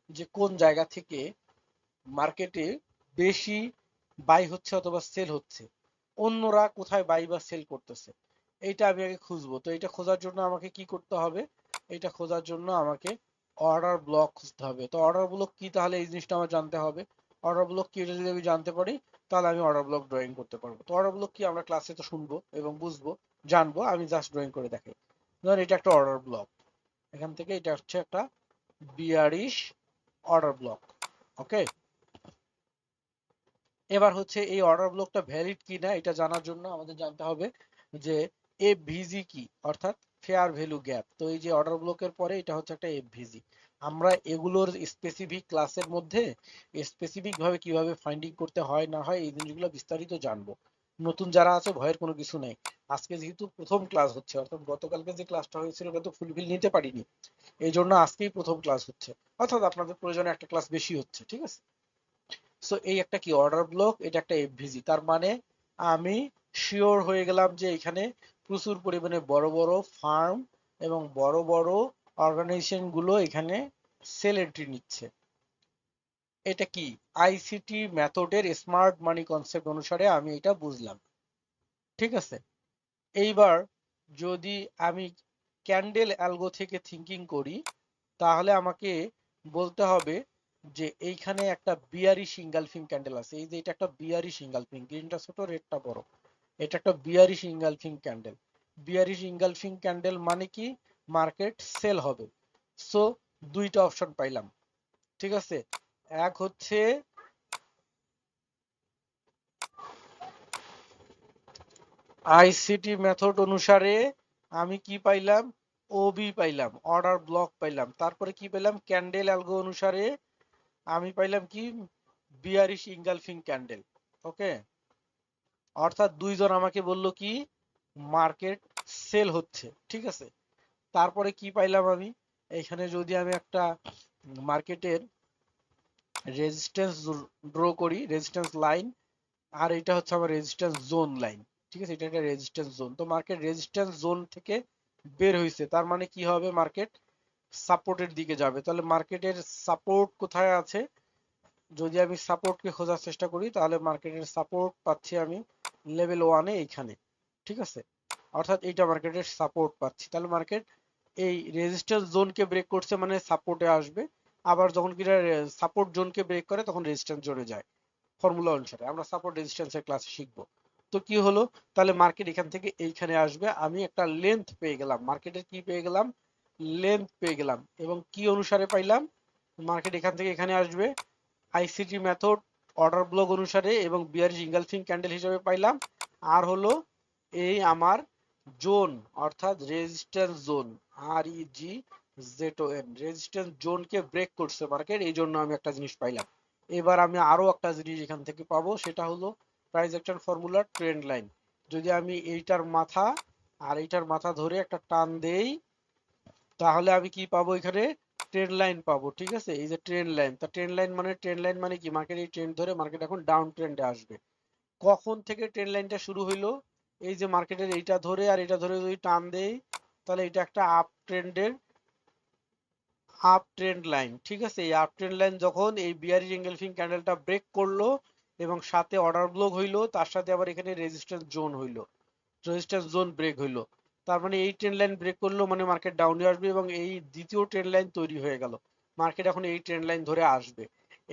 যে কোন জায়গা থেকে মার্কেটে বেশি বাই হচ্ছে অথবা সেল হচ্ছে, অন্যরা কোথায় বাই বা সেল করতেছে, এইটা আমি আগে খুঁজবো। তো এটা খোঁজার জন্য আমাকে কি করতে হবে, এটা খোঁজার জন্য আমাকে অর্ডার ব্লক খুঁজতে হবে। তো অর্ডার ব্লক কি, তাহলে এই জিনিসটা আমার জানতে হবে। অর্ডার ব্লক কি এটা যদি আমি জানতে পারি তাহলে আমি অর্ডার ব্লক ড্রয়িং করতে পারবো। তো অর্ডার ব্লক কি আমরা ক্লাসে তো শুনবো এবং বুঝবো, জানবো, আমি জাস্ট ড্রয়িং করে দেখাই। ধর এটা একটা অর্ডার ব্লক, এখান থেকে এটা হচ্ছে একটা বিয়ারিশ অর্ডার ব্লক। ওকে, এবার হচ্ছে এই অর্ডার ব্লকটা ভ্যালিড কি না এটা জানার জন্য আমাদের জানতে হবে যে এফভিজি কি, অর্থাৎ ফেয়ার ভ্যালু গ্যাপ। তো এই যে অর্ডার ব্লকের পরে এটা হচ্ছে একটা এফভিজি। আমরা এগুলোর স্পেসিফিক ক্লাসের মধ্যে স্পেসিফিক ভাবে কিভাবে ফাইন্ডিং করতে হয় না হয় এই জিনিসগুলো বিস্তারিত জানবো। নতুন যারা আছে ভয়ের কোনো কিছু নাই। আজকে যেহেতু প্রথম ক্লাস হচ্ছে, অর্থাৎ গতকালকে যে ক্লাসটা হয়েছিল ওটা তো ফুলফিল নিতে পারিনি, এই জন্য আজকেই প্রথম ক্লাস হচ্ছে, অর্থাৎ আপনাদের প্রয়োজনে একটা ক্লাস বেশি হচ্ছে, ঠিক আছে। সো এই একটা কি অর্ডার ব্লক, এটা একটা এফভিজি, তার মানে আমি শিওর হয়ে গেলাম যে এখানে প্রচুর পরিমাণে বড় বড় ফার্ম এবং বড় বড় অর্গানাইজেশন গুলো এখানে সেল এন্ট্রি নিচ্ছে। এটা কি আইসিটি মেথডের স্মার্ট মানি কনসেপ্ট অনুসারে আমি এটা বুঝলাম, ঠিক আছে। এইবার যদি আমি ক্যান্ডেল অ্যালগো থেকে থিঙ্কিং করি তাহলে আমাকে বলতে হবে যে এইখানে একটা বিয়ারি সিঙ্গালফিং ক্যান্ডেল আছে। এই যে এটা একটা বিয়ারি সিঙ্গালফিং, গ্রিনটা ছোট রেডটা বড়, এটা একটা বিয়ারি সিঙ্গালফিং ক্যান্ডেল। বিয়ারি সিঙ্গালফিং ক্যান্ডেল মানে কি, মার্কেট সেল হবে। সো দুইটা অপশন পাইলাম, ঠিক আছে। এক হচ্ছে আইসিটি মেথড অনুসারে আমি কি পাইলাম, ওবি পাইলাম, অর্ডার ব্লক পাইলাম। তারপরে কি পেলাম, ক্যান্ডেল অ্যালগো অনুসারে আমি পাইলাম কি, বিয়ারিশ ইঙ্গালফিং ক্যান্ডেল। ওকে, অর্থাৎ দুইজন আমাকে বলল কি মার্কেট সেল হচ্ছে, ঠিক আছে। তারপরে কি পাইলাম আমি, এখানে যদি আমি একটা মার্কেটের রেজিস্ট্যান্স ড্র করি, রেজিস্ট্যান্স লাইন, আর এটা হচ্ছে আমার রেজিস্ট্যান্স জোন লাইন, ঠিক আছে। এটা একটা রেজিস্ট্যান্স জোন। তো মার্কেট রেজিস্ট্যান্স জোন থেকে বের হয়েছে, তার মানে কি হবে, মার্কেট সাপোর্টের দিকে যাবে। তাহলে মার্কেটের সাপোর্ট কোথায় আছে, যদি আমি সাপোর্টকে খোঁজার চেষ্টা করি তাহলে মার্কেটের সাপোর্ট পাচ্ছি আমি লেভেল ওয়ানে এইখানে, ঠিক আছে। অর্থাৎ এইটা মার্কেটের সাপোর্ট পাচ্ছি। তাহলে মার্কেট এই রেজিস্ট্যান্স জোনকে ব্রেক করছে মানে সাপোর্টে আসবে। আবার যখন কিনা সাপোর্ট জোনকে ব্রেক করে তখন রেজিস্ট্যান্স জোনে যায়, ফর্মুলা অনুসারে আমরা সাপোর্ট রেজিস্ট্যান্সের ক্লাসে শিখবো। তো কি হলো, তাহলে মার্কেট এখান থেকে এইখানে আসবে, আমি একটা লেন্থ পেয়ে গেলাম, মার্কেটের কি পেয়ে গেলাম, লেন্থ পেয়ে গেলাম। এবং কি অনুসারে পাইলাম, মার্কেট এখান থেকে এখানে আসবে আইসিটি মেথড অর্ডার ব্লক অনুসারে এবং বিয়ারিশ ইঙ্গালফিং ক্যান্ডেল হিসেবে পাইলাম। আর হলো এই আমার জোন, অর্থাৎ রেজিস্ট্যান্স জোন, আর E G Z O N, resistance জোনকে ব্রেক করছে মার্কেট, এই জন্য আমি একটা জিনিস পাইলাম। এবার আমি আরো একটা জিনিস এখান থেকে পাবো, সেটা হলো price action formula trend line. যদি আমি এইটার মাথা আর এইটার মাথা ধরে একটা টান দেই তাহলে আমি কি পাবো, এখানে ট্রেন্ড লাইন পাবো, ঠিক আছে। এই যে ট্রেন্ড লাইন, তা ট্রেন্ড লাইন মানে কি, মার্কেট এই ট্রেন্ড ধরে মার্কেট এখন ডাউন ট্রেন্ডে আসবে। কখন থেকে ট্রেন্ড লাইনটা শুরু হইলো, এই যে মার্কেটের এইটা ধরে আর এটা ধরে যদি টান দেই তাহলে এটা একটা আপ ট্রেন্ড লাইন, ঠিক আছে। এই আপ ট্রেন্ড লাইন যখন এই বিয়ারিশ এঙ্গেলফিং ক্যান্ডেলটা ব্রেক করলো এবং সাথে অর্ডার ব্লক হইলো, তার সাথে আবার এখানে রেজিস্ট্যান্স জোন হইলো, রেজিস্ট্যান্স জোন ব্রেক হইলো, তার মানে এই ট্রেন্ড লাইন ব্রেক করলো মানে মার্কেট ডাউনে আসবে এবং এই দ্বিতীয় ট্রেন্ড লাইন তৈরি হয়ে গেল। মার্কেট এখন এই ট্রেন্ড লাইন ধরে আসবে,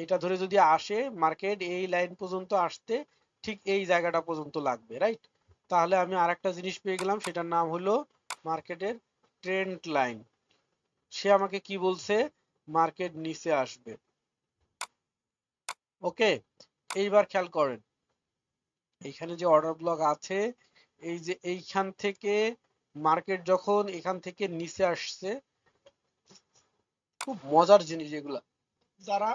এটা ধরে যদি আসে মার্কেট এই লাইন পর্যন্ত আসতে ঠিক এই জায়গাটা পর্যন্ত লাগবে, রাইট। তাহলে আমি আরেকটা জিনিস পেয়ে গেলাম, সেটার নাম হলো মার্কেটের ট্রেন্ড লাইন। সে আমাকে কি বলছে, মার্কেট নিচে আসবে। ওকে, এইবার খেয়াল করেন এইখানে যে অর্ডার ব্লক আছে, এই যে এইখান থেকে মার্কেট যখন এখান থেকে নিচে আসছে, খুব মজার জিনিস এগুলা, যারা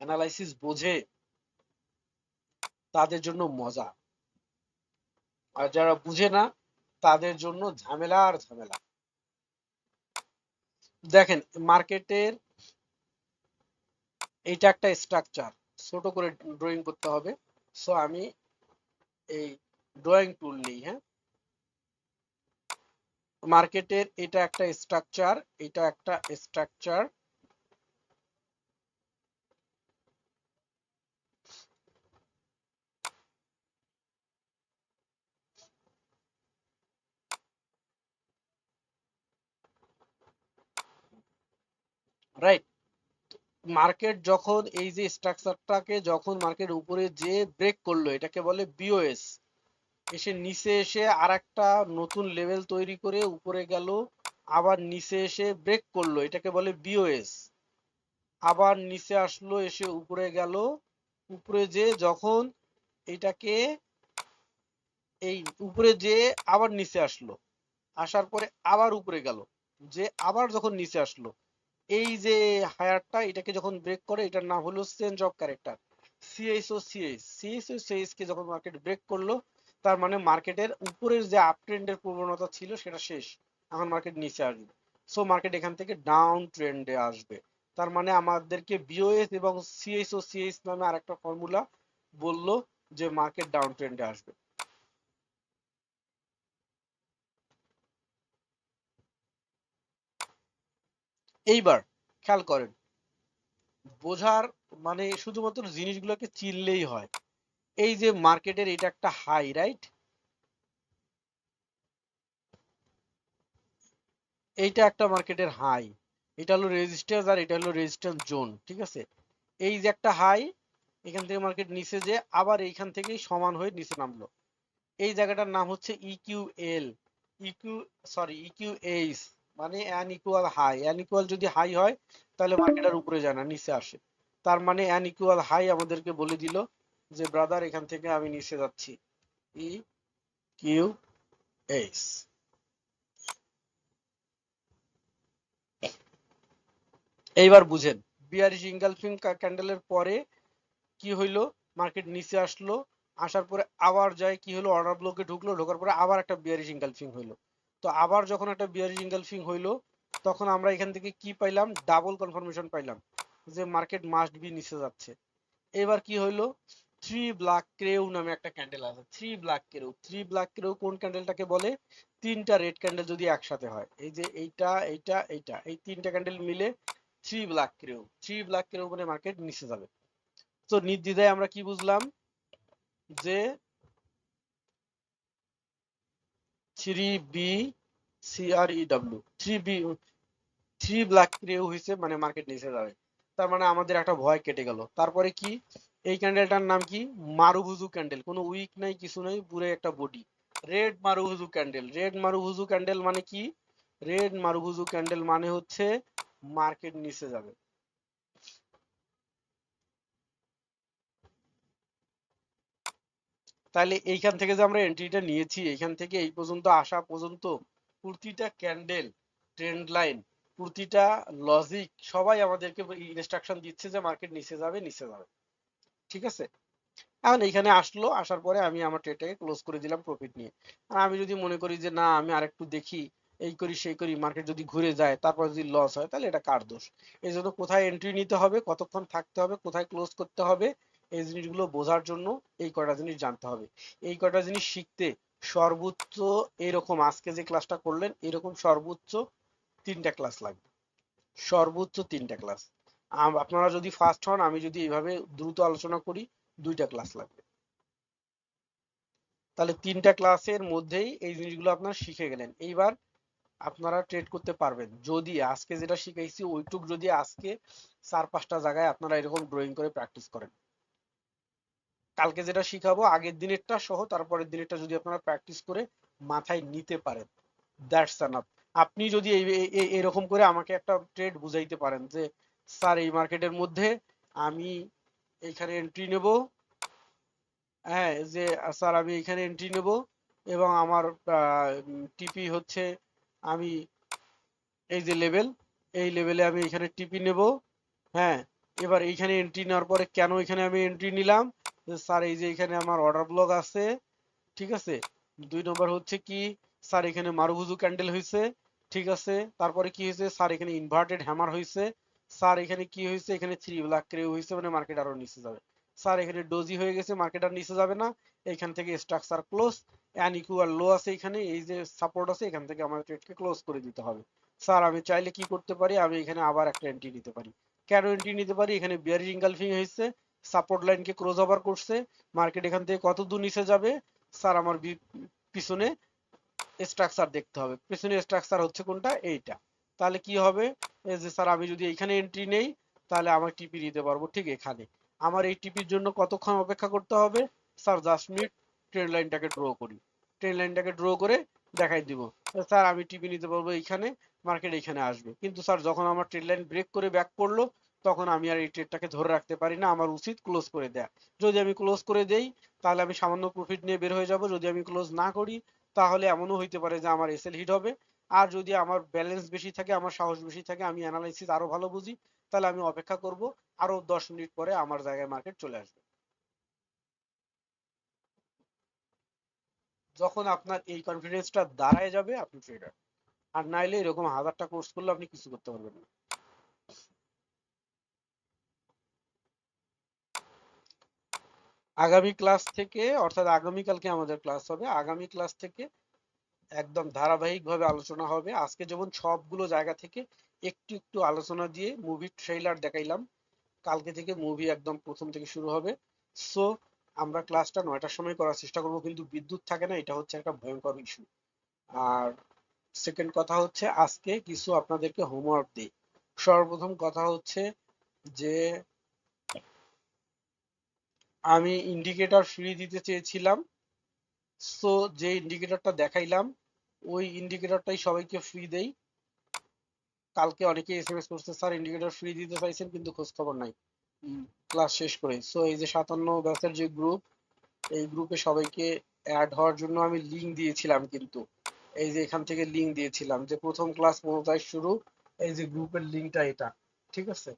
অ্যানালাইসিস বোঝে তাদের জন্য মজা, আর যারা বুঝে না তাদের জন্য ঝামেলা আর ঝামেলা। দেখেন মার্কেটের এটা একটা স্ট্রাকচার, ছোট করে ড্রয়িং করতে হবে। সো আমি এই ড্রয়িং টুল নিই। হ্যাঁ, মার্কেটের এটা একটা স্ট্রাকচার, এটা একটা স্ট্রাকচার। রাইট, মার্কেট যখন এই যে স্ট্রাকচারটাকে যখন মার্কেট উপরে যে ব্রেক করলো এটাকে বলে বিওএস, এসে নিচে এসে আর একটা নতুন লেভেল তৈরি করে উপরে গেল, আবার নিচে এসে ব্রেক করলো এটাকে বলে বিওএস, আবার নিচে আসলো এসে উপরে গেল, উপরে যে যখন এটাকে এই উপরে যে আবার নিচে আসলো, আসার পরে আবার উপরে গেল, যে আবার যখন নিচে আসলো, এই যে হায়ারটা এটাকে যখন ব্রেক করে এটার নাম হলো change of character. CHO CH কে যখন মার্কেট ব্রেক করলো তার মানে মার্কেটের উপরের যে আপ ট্রেন্ডের প্রবণতা ছিল সেটা শেষ, এখন মার্কেট নিচে আসবে। সো মার্কেট এখান থেকে ডাউন ট্রেন্ডে আসবে। তার মানে আমাদেরকে বিওএস এবং সিএইচও সিএইচ নামে আরেকটা ফর্মুলা বললো যে মার্কেট ডাউন ট্রেন্ডে আসবে। এইবার খেয়াল করেন, বোঝার মানে শুধুমাত্র জিনিসগুলোকে চিনলেই হয়। এই যে মার্কেটের এটা একটা হাই, রাইট, এইটা একটা মার্কেটের হাই, এটা হলো রেজিস্ট্যান্স আর এটা হলো রেজিস্ট্যান্স জোন, ঠিক আছে। এই যে একটা হাই, এখান থেকে মার্কেট নিচে যে আবার এইখান থেকেই সমান হয়ে নিচে নামলো, এই জায়গাটার নাম হচ্ছে ইকিউএল, ইকিউ ইকিউএইচ, মানে an equal high. An equal যদি হাই হয় তাহলে মার্কেট আর উপরে যায় না, নিচে আসে। তার মানে অ্যান ইকুয়াল হাই আমাদেরকে বলে দিল যে ব্রাদার এখান থেকে আমি নিচে যাচ্ছি, ই কিউ এইচ। এইবার বুঝেন, বিয়ারিশ ইনগালফিং ক্যান্ডেলের পরে কি হইলো, মার্কেট নিচে আসলো, আসার পরে আবার যায় কি হলো, অর্ডার ব্লকে ঢুকলো, ঢোকার পরে আবার একটা বিয়ারিশ ইনগালফিং হইলো। তো আবার যখন একটা বিয়ারিশ ইনগালফিং হইলো তখন আমরা এখান থেকে কি পাইলাম, ডাবল কনফার্মেশন পাইলাম যে মার্কেট মাস্ট বি নিচে যাচ্ছে। এবার কি হইলো, থ্রি ব্ল্যাক ক্রেউ নামে একটা ক্যান্ডেল আছে, থ্রি ব্ল্যাক ক্রেউ কোন ক্যান্ডেলটাকে বলে, তিনটা রেড ক্যান্ডেল যদি একসাথে হয়, এই যে এইটা এইটা এইটা, এই তিনটা ক্যান্ডেল মিলে থ্রি ব্ল্যাক ক্রেউ মানে মার্কেট নিচে যাবে। তো নির্দ্বিধায় আমরা কি বুঝলাম যে three B CREW, three black crew হয়েছে মানে মার্কেট নিচে যাবে। তার মানে আমাদের একটা ভয় কেটে গেল। তারপরে কি, এই ক্যান্ডেলটার নাম কি, মারুভুজু ক্যান্ডেল, কোনো উইক নাই কিছু নাই, পুরো একটা body, red marubozu candle. Red marubozu candle মানে কি, রেড মারুভুজু ক্যান্ডেল মানে হচ্ছে মার্কেট নিচে যাবে। তাহলে এইখান থেকে যে আমরা এন্ট্রিটা নিয়েছি, এইখান থেকে এই পর্যন্ত আসা পর্যন্ত প্রতিটা ক্যান্ডেল, ট্রেন্ড লাইন, প্রতিটা লজিক সবাই আমাদেরকে ইনস্ট্রাকশন দিচ্ছে যে মার্কেট নিচে যাবে নিচে যাবে, ঠিক আছে। এখন এইখানে আসলো, আসার পরে আমি আমার ট্রেডটাকে ক্লোজ করে দিলাম প্রফিট নিয়ে। আর আমি যদি মনে করি যে না আমি আরেকটু দেখি, এই করি সেই করি, মার্কেট যদি ঘুরে যায় তারপর যদি লস হয় তাহলে এটা কার দোষ। এই জন্য কোথায় এন্ট্রি নিতে হবে, কতক্ষণ থাকতে হবে, কোথায় ক্লোজ করতে হবে, এই জিনিসগুলো বোঝার জন্য এই কয়টা জিনিস জানতে হবে। এই কয়টা জিনিস শিখতে সর্বোচ্চ, এরকম আজকে যে ক্লাসটা করলেন এরকম সর্বোচ্চ 3টা ক্লাস লাগবে, সর্বোচ্চ 3টা ক্লাস। আপনারা যদি ফার্স্ট হন, আমি যদি এইভাবে দ্রুত আলোচনা করি 2টা ক্লাস লাগবে। তাহলে 3টা ক্লাসের মধ্যেই এই জিনিসগুলো আপনারা শিখে গেলেন। এইবার আপনারা ট্রেড করতে পারবেন যদি আজকে যেটা শিখাইছি ওইটুক যদি আজকে 4-5টা জায়গায় আপনারা এরকম ড্রয়িং করে প্র্যাকটিস করেন। কালকে যেটা শিখাবো আগের দিনেরটা সহ তারপরের দিনেরটা যদি আপনারা প্র্যাকটিস করে মাথায় নিতে পারেন, দ্যাটস এনাফ। আপনি যদি এরকম করে আমাকে একটা ট্রেড বুঝাইতে পারেন যে স্যার এই মার্কেটের মধ্যে আমি এইখানে এন্ট্রি নেব, হ্যাঁ যে স্যার আমি এখানে এন্ট্রি নেব এবং আমার টিপি হচ্ছে, আমি এই যে লেভেল, এই লেভেলে আমি এখানে টিপি নেব, হ্যাঁ। এবার এইখানে এন্ট্রি নেওয়ার পরে কেন এখানে আমি এন্ট্রি নিলাম, যে স্যার এই যে এখানে আমার অর্ডার ব্লক আছে, ঠিক আছে। 2 নম্বর হচ্ছে কি, স্যার এখানে মারুভুজু ক্যান্ডেল হয়েছে, ঠিক আছে, তারপরে কি হয়েছে স্যার, এখানে ইনভার্টেড হ্যামার হয়েছে। স্যার এখানে কি হয়েছে, এখানে 3 ব্ল্যাক ক্রেও হয়েছে, মানে মার্কেট আরো নিচে যাবে। স্যার এখানে ডোজি হয়ে গেছে, মার্কেট আর নিচে যাবে না। এখান থেকে স্ট্রাকচার ক্লোজ, অ্যান ইকুয়াল লো আছে, এখানে এই যে সাপোর্ট আছে, এখান থেকে আমার ট্রেডকে ক্লোজ করে দিতে হবে। স্যার আমি চাইলে কি করতে পারি, আমি এখানে আবার একটা এন্ট্রি নিতে পারি। কেন এন্ট্রি নিতে পারি, এখানে বিয়ারিশ ইনগালফিং হয়েছে, সাপোর্ট লাইনকে ক্লোজ ওভার করছে, মার্কেট এখান থেকে কত দূর নিচে যাবে। স্যার আমার পিছনে স্ট্রাকচার দেখতে হবে, পেছনে স্ট্রাকচার হচ্ছে কোনটা, এইটা। তাহলে কি হবে, এই যে স্যার আমি যদি এখানে এন্ট্রি নেই, তাহলে আমার টিপি নিতে পারবো ঠিক এখানে। আমার এই টিপির জন্য কতক্ষণ অপেক্ষা করতে হবে, স্যার জাস্ট মিনিট, ট্রেন লাইনটাকে ড্র করি, ট্রেন লাইনটাকে ড্র করে দেখাই দিব। স্যার আমি টিপি নিতে পারবো এইখানে, মার্কেট এইখানে আসবে। কিন্তু স্যার যখন আমার ট্রেন লাইন ব্রেক করে ব্যাক করলো, তখন আমি আর এই ট্রেডটাকে ধরে রাখতে পারি না, আমার উচিত ক্লোজ করে দেয়া। যদি আমি ক্লোজ করে দেই, তাহলে আমি সামান্য প্রফিট নিয়ে বের হয়ে যাব। যদি আমি ক্লোজ না করি, তাহলে এমনও হইতে পারে যে আমার এসএল হিট হবে। আর যদি আমার ব্যালেন্স বেশি থাকে, আমার সাহস বেশি থাকে, আমি অ্যানালাইসিস আরো ভালো বুঝি, তাহলে আমি অপেক্ষা করব, আরো 10 মিনিট পরে আমার জায়গায় মার্কেট চলে আসবে। যখন আপনার এই কনফিডেন্সটা দাঁড়ায় যাবে, আপনি ট্রেডার। আর নাইলে এরকম হাজারটা কোর্স করলে আপনি কিছু করতে পারবেন না। আগামী ক্লাস থেকে, অর্থাৎ আগামীকালকে আমাদের ক্লাস হবে, আগামী ক্লাস থেকে একদম ধারাবাহিকভাবে আলোচনা হবে। আজকে যেমন সবগুলো জায়গা থেকে একটু একটু আলোচনা দিয়ে মুভি ট্রেইলার দেখাইলাম, কালকে থেকে মুভি একদম প্রথম থেকে শুরু হবে। সো আমরা ক্লাসটা 9টার সময় করার চেষ্টা করব, কিন্তু বিদ্যুৎ থাকে না, এটা হচ্ছে একটা ভয়ঙ্কর ইস্যু। আর সেকেন্ড কথা হচ্ছে, আজকে কিছু আপনাদেরকে হোমওয়ার্ক দিই। সর্বপ্রথম কথা হচ্ছে যে আমি ইন্ডিকেটর ফ্রি দিতে চেয়েছিলাম। সো যে ইন্ডিকেটরটা দেখাইলাম, ওই ইন্ডিকেটরটাই সবাইকে ফ্রি দেই। কালকে অনেকে এসএমএস করছে, স্যার ইন্ডিকেটর ফ্রি দিতে চাইছেন কিন্তু খোঁজ খবর নাই ক্লাস শেষ করে। সো এই যে 57 ব্যাচের যে গ্রুপ, এই গ্রুপে সবাইকে অ্যাড হওয়ার জন্য আমি লিংক দিয়েছিলাম, কিন্তু এই যে এখান থেকে লিংক দিয়েছিলাম যে প্রথম ক্লাস 15 তারিখ শুরু, এই যে গ্রুপের লিংকটা এটা, ঠিক আছে।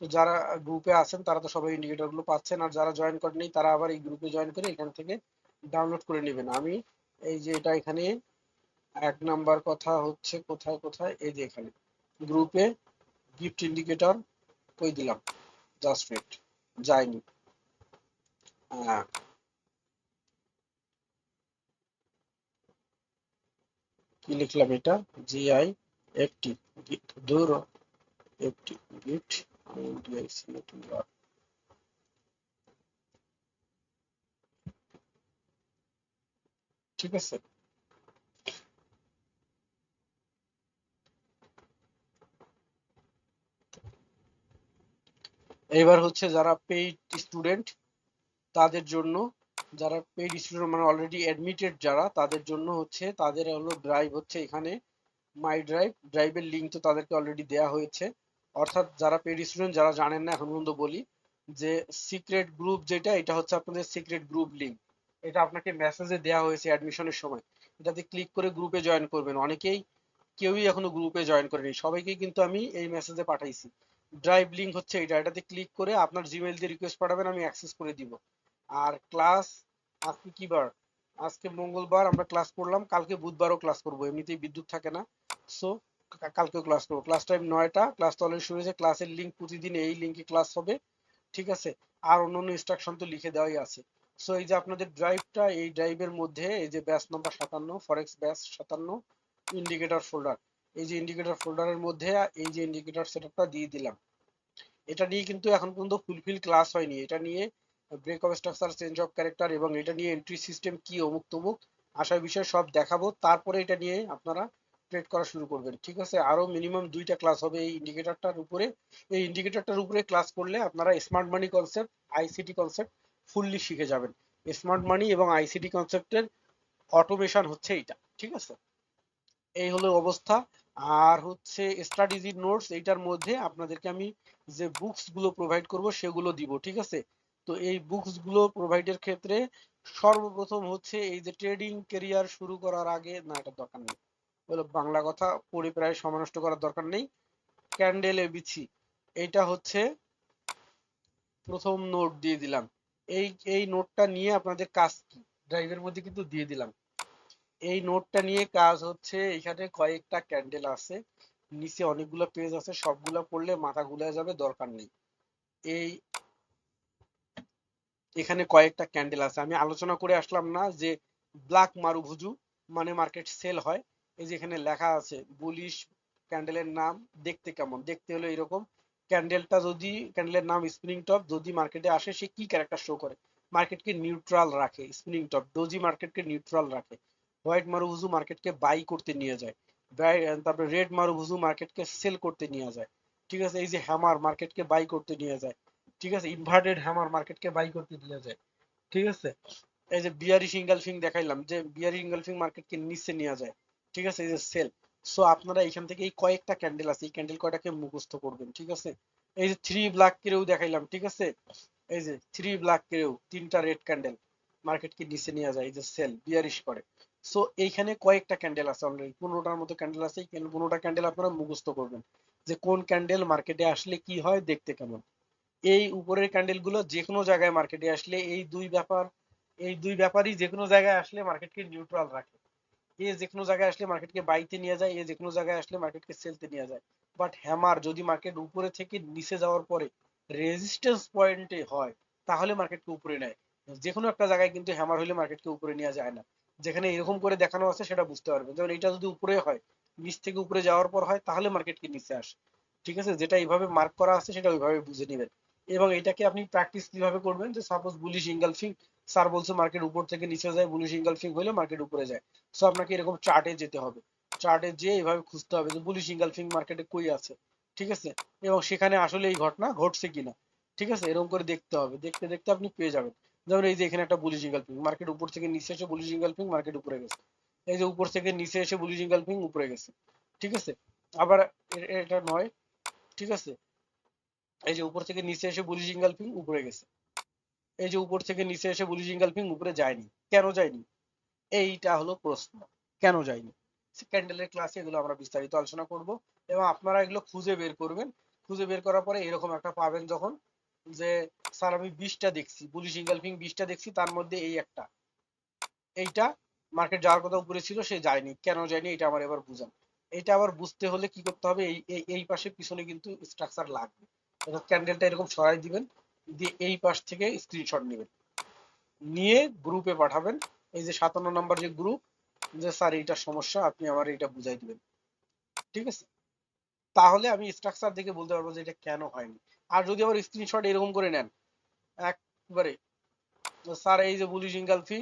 তো যারা গ্রুপে আছেন তারা তো সবাই ইন্ডিকেটর গুলো পাচ্ছেন, আর যারা জয়েন করেনি তারা আবার এই গ্রুপে জয়েন করে এখান থেকে ডাউনলোড করে নেবেন। আমি এই যে এটা এখানে 1 নাম্বার কথা হচ্ছে, কোথায় কোথায়, এই যে এখানে গ্রুপে গিফট ইন্ডিকেটর কই দিলাম, জাস্ট ওয়েট, যায়নি। হ্যাঁ, কি লিখলাম এটা, জিআই একটি, দূর একটি গিফট, ঠিক আছে। এবার হচ্ছে যারা পেইড স্টুডেন্ট তাদের জন্য, যারা পেইড স্টুডেন্ট মানে অলরেডি অ্যাডমিটেড যারা, তাদের জন্য হচ্ছে, তাদের হলো ড্রাইভ হচ্ছে এখানে, মাই ড্রাইভ, ড্রাইভের লিঙ্ক তো তাদেরকে অলরেডি দেয়া হয়েছে। অর্থাৎ যারা পেইড স্টুডেন্ট, যারা জানেন না এখন পর্যন্ত বলি, যে সিক্রেট গ্রুপ যেটা, এটা হচ্ছে আপনাদের সিক্রেট গ্রুপ লিঙ্ক। এটা আপনাকে মেসেজে দেওয়া হয়েছে অ্যাডমিশনের সময়, এটাতে ক্লিক করে গ্রুপে জয়েন করবেন। অনেকেই, কেউই এখনো গ্রুপে জয়েন করেনি, সবাইকে কিন্তু আমি এই মেসেজে পাঠাইছি। ড্রাইভ লিঙ্ক হচ্ছে এটা, এটাতে ক্লিক করে আপনার জিমেইল দিয়ে রিকোয়েস্ট পাঠাবেন, আমি অ্যাক্সেস করে দিব। আর ক্লাস, আজকে কি বার, আজকে মঙ্গলবার, আমরা ক্লাস করলাম, কালকে বুধবারও ক্লাস করব, এমনিতেই বিদ্যুৎ থাকে না। সো কালকেও ক্লাস করবো, ক্লাস টাইম 9টা, ক্লাস তো অলরেডি শুরু হয়েছে, ক্লাসের লিঙ্ক প্রতিদিন এই লিঙ্কে ক্লাস হবে, ঠিক আছে। আর অন্যান্য ইনস্ট্রাকশন তো লিখে দেওয়াই আছে। সো এই যে আপনাদের ড্রাইভটা, এই ড্রাইভের মধ্যে এই যে ব্যাচ নাম্বার 57, ফরেক্স ব্যাচ 57, ইন্ডিকেটর ফোল্ডার, এই যে ইন্ডিকেটর ফোল্ডারের মধ্যে এই যে ইন্ডিকেটর সেটআপটা দিয়ে দিলাম। এটা নিয়ে কিন্তু এখন পর্যন্ত ফুলফিল ক্লাস হয়নি, এটা নিয়ে break of structure, change of character, এবং এটা নিয়ে এন্ট্রি সিস্টেম কি, অমুক তমুক আশার বিষয় সব দেখাবো, তারপরে এটা নিয়ে আপনারা ট্রেড করা শুরু করবেন, ঠিক আছে। আরো মিনিমাম 2টা ক্লাস হবে এই ইন্ডিকেটরটার উপরে। এই ইন্ডিকেটরটার উপরে ক্লাস করলে আপনারা স্মার্ট মানি কনসেপ্ট, আইসিটি কনসেপ্ট ফুললি শিখে যাবেন। স্মার্ট মানি এবং আইসিটি কনসেপ্টের অটোমেশন হচ্ছে এইটা, ঠিক আছে। এই হলো অবস্থা। আর হচ্ছে স্ট্র্যাটেজি নোটস, এইটার মধ্যে আপনাদেরকে আমি যে বুকস গুলো প্রোভাইড করব সেগুলো দিব, ঠিক আছে। তো এই বুকস গুলো প্রোভাইডের ক্ষেত্রে সর্বপ্রথম হচ্ছে, এই যে ট্রেডিং কেরিয়ার শুরু করার আগে, না এটা দরকার নেই, বলে বাংলা কথা পড়ে প্রায় সময় নষ্ট করার দরকার নেই। ক্যান্ডেল এবিসি, এইটা হচ্ছে প্রথম নোট দিয়ে দিলাম। এই এই নোটটা নিয়ে আপনাদের কাজ কি, ড্রাইভের মধ্যে কিন্তু দিয়ে দিলাম। এই নোটটা নিয়ে কাজ হচ্ছে, এখানে কয়েকটা ক্যান্ডেল আছে, নিচে অনেকগুলো পেজ আছে, সবগুলা পড়লে মাথা ঘুরে যাবে, দরকার নেই। এই এখানে কয়েকটা ক্যান্ডেল আছে, আমি আলোচনা করে আসলাম না যে ব্ল্যাক মারুভুজু মানে মার্কেট সেল হয়। এই যে এখানে লেখা আছে বুলিশ ক্যান্ডেলের নাম দেখতে কেমন, দেখতে হলো এরকম। ক্যান্ডেলটা যদি ক্যান্ডেলের নাম স্পিনিং টপ যদি মার্কেটে আসে, সে কি ক্যারেক্টার শো করে? মার্কেটকে নিউট্রাল রাখে স্পিনিং টপ, ডোজি মার্কেটকে নিউট্রাল রাখে, হোয়াইট মারুভুজু মার্কেটকে বাই করতে নিয়ে যায়, তারপরে রেড মারুভুজু মার্কেটকে সেল করতে নিয়ে যায়। ঠিক আছে, এই যে হ্যামার মার্কেটকে বাই করতে নিয়ে যায়। ঠিক আছে, ইনভার্টেড হ্যামার মার্কেটকে বাই করতে নিয়ে যায়। ঠিক আছে, এই যে বিয়ারিশ ইঙ্গালফিং দেখাইলাম যে বিয়ারিশ ইঙ্গালফিং মার্কেটকে নিচে নিয়ে যায়। ঠিক আছে, এই যে সেল। সো আপনারা এখান থেকে এই কয়েকটা ক্যান্ডেল আছে, এই ক্যান্ডেল কয়টাকে মুখস্থ করবেন। ঠিক আছে, এই যে থ্রি ব্ল্যাক কেও দেখাইলাম। ঠিক আছে, এই যে থ্রি ব্ল্যাক কেও তিনটা রেড ক্যান্ডেল মার্কেটকে নিচে নিয়ে যায়, এই যে সেল বিয়ারিশ করে। সো এইখানে কয়েকটা ক্যান্ডেল আছে, অলরেডি 15টার মতো ক্যান্ডেল আছে। এই 15টা ক্যান্ডেল আপনারা মুখস্থ করবেন যে কোন ক্যান্ডেল মার্কেটে আসলে কি হয়, দেখতে কেমন। এই উপরের ক্যান্ডেল গুলো যে কোনো জায়গায় মার্কেটে আসলে, এই দুই ব্যাপারই যে কোনো জায়গায় আসলে মার্কেটকে নিউট্রাল রাখে। এ যে কোনো জায়গায় আসলে মার্কেটকে বাইতে নিয়ে যায়, এ যে কোনো জায়গায় আসলে মার্কেটকে সেলতে নিয়ে যায়। বাট হ্যামার যদি মার্কেট উপরে থেকে নিচে যাওয়ার পরে রেজিস্ট্যান্স পয়েন্টে হয়, তাহলে মার্কেটকে উপরে নেয়। যে কোনো একটা জায়গায় কিন্তু হ্যামার হলে মার্কেটকে উপরে নেওয়া যায় না। যেখানে এরকম করে দেখানো আছে সেটা বুঝতে পারবেন, যেমন এটা যদি উপরে হয়, নিচ থেকে উপরে যাওয়ার পর হয়, তাহলে মার্কেটকে নিচে আসে। ঠিক আছে, যেটা এইভাবে মার্ক করা আছে সেটা ওইভাবে বুঝে নেবেন। এবং এটাকে আপনি প্র্যাকটিস কিভাবে করবেন, যে সাপোজ বুলিশ ইঙ্গালফিং, স্যার বলছে মার্কেট উপর থেকে নিচে যায়, বুলিশ ইঙ্গালফিং হলে মার্কেট উপরে যায়। সো আপনাকে এরকম চার্টে যেতে হবে, চার্টে যেয়ে এভাবে খুঁজতে হবে যে বুলিশ ইঙ্গালফিং মার্কেটে কই আছে। ঠিক আছে, এবং সেখানে আসলে এই ঘটনা ঘটছে কিনা। ঠিক আছে, এরকম করে দেখতে হবে, দেখতে দেখতে আপনি পেয়ে যাবেন। যেমন এই যে এখানে একটা বুলিশ ইঙ্গালফিং, মার্কেট উপর থেকে নিচে এসে বুলিশ ইঙ্গালফিং, মার্কেট উপরে গেছে। এই যে উপর থেকে নিচে এসে বুলিশ ইঙ্গালফিং, উপরে গেছে। ঠিক আছে, আবার এটা নয়। ঠিক আছে, এই যে উপর থেকে নিচে এসে বুলিশ ইঙ্গালফিং, উপরে গেছে। এই যে উপর থেকে নিচে এসে বুলিশ ইঙ্গালফিং, উপরে যায়নি, কেন যায়নি? এইটা হলো প্রশ্ন, কেন যায়নি? ক্যান্ডেলের ক্লাসে এগুলো আমরা বিস্তারিত আলোচনা করব, এবং আপনারা এগুলো খুঁজে বের করবেন। খুঁজে বের করার পরে এরকম একটা পাবেন যখন, যে স্যার আমি 20টা দেখছি, বুলিশ ইঙ্গালফিং 20টা দেখছি, তার মধ্যে এই একটা, এইটা মার্কেট যাওয়ার কথা উপরে ছিল, সে যায়নি, কেন যায়নি এটা আমার এবার বুঝান। এটা আবার বুঝতে হলে কি করতে হবে, এই এই এই পাশে পিছনে কিন্তু স্ট্রাকচার লাগবে। অর্থাৎ ক্যান্ডেলটা এরকম সরাই দিবেন, দিয়ে এই পাশ থেকে স্ক্রিনশট নেবেন, নিয়ে গ্রুপে পাঠাবেন। এই যে 57 নম্বর যে গ্রুপ, যে স্যার এইটা সমস্যা, আপনি আমার এটা বুঝাই দিবেন। ঠিক আছে, তাহলে আমি স্ট্রাকচার দেখে বলতে পারবো যে এটা কেন হয়নি। আর যদি আবার স্ক্রিনশট এরকম করে নেন একবারে, স্যার এই যে বুলিশ ইনগালফি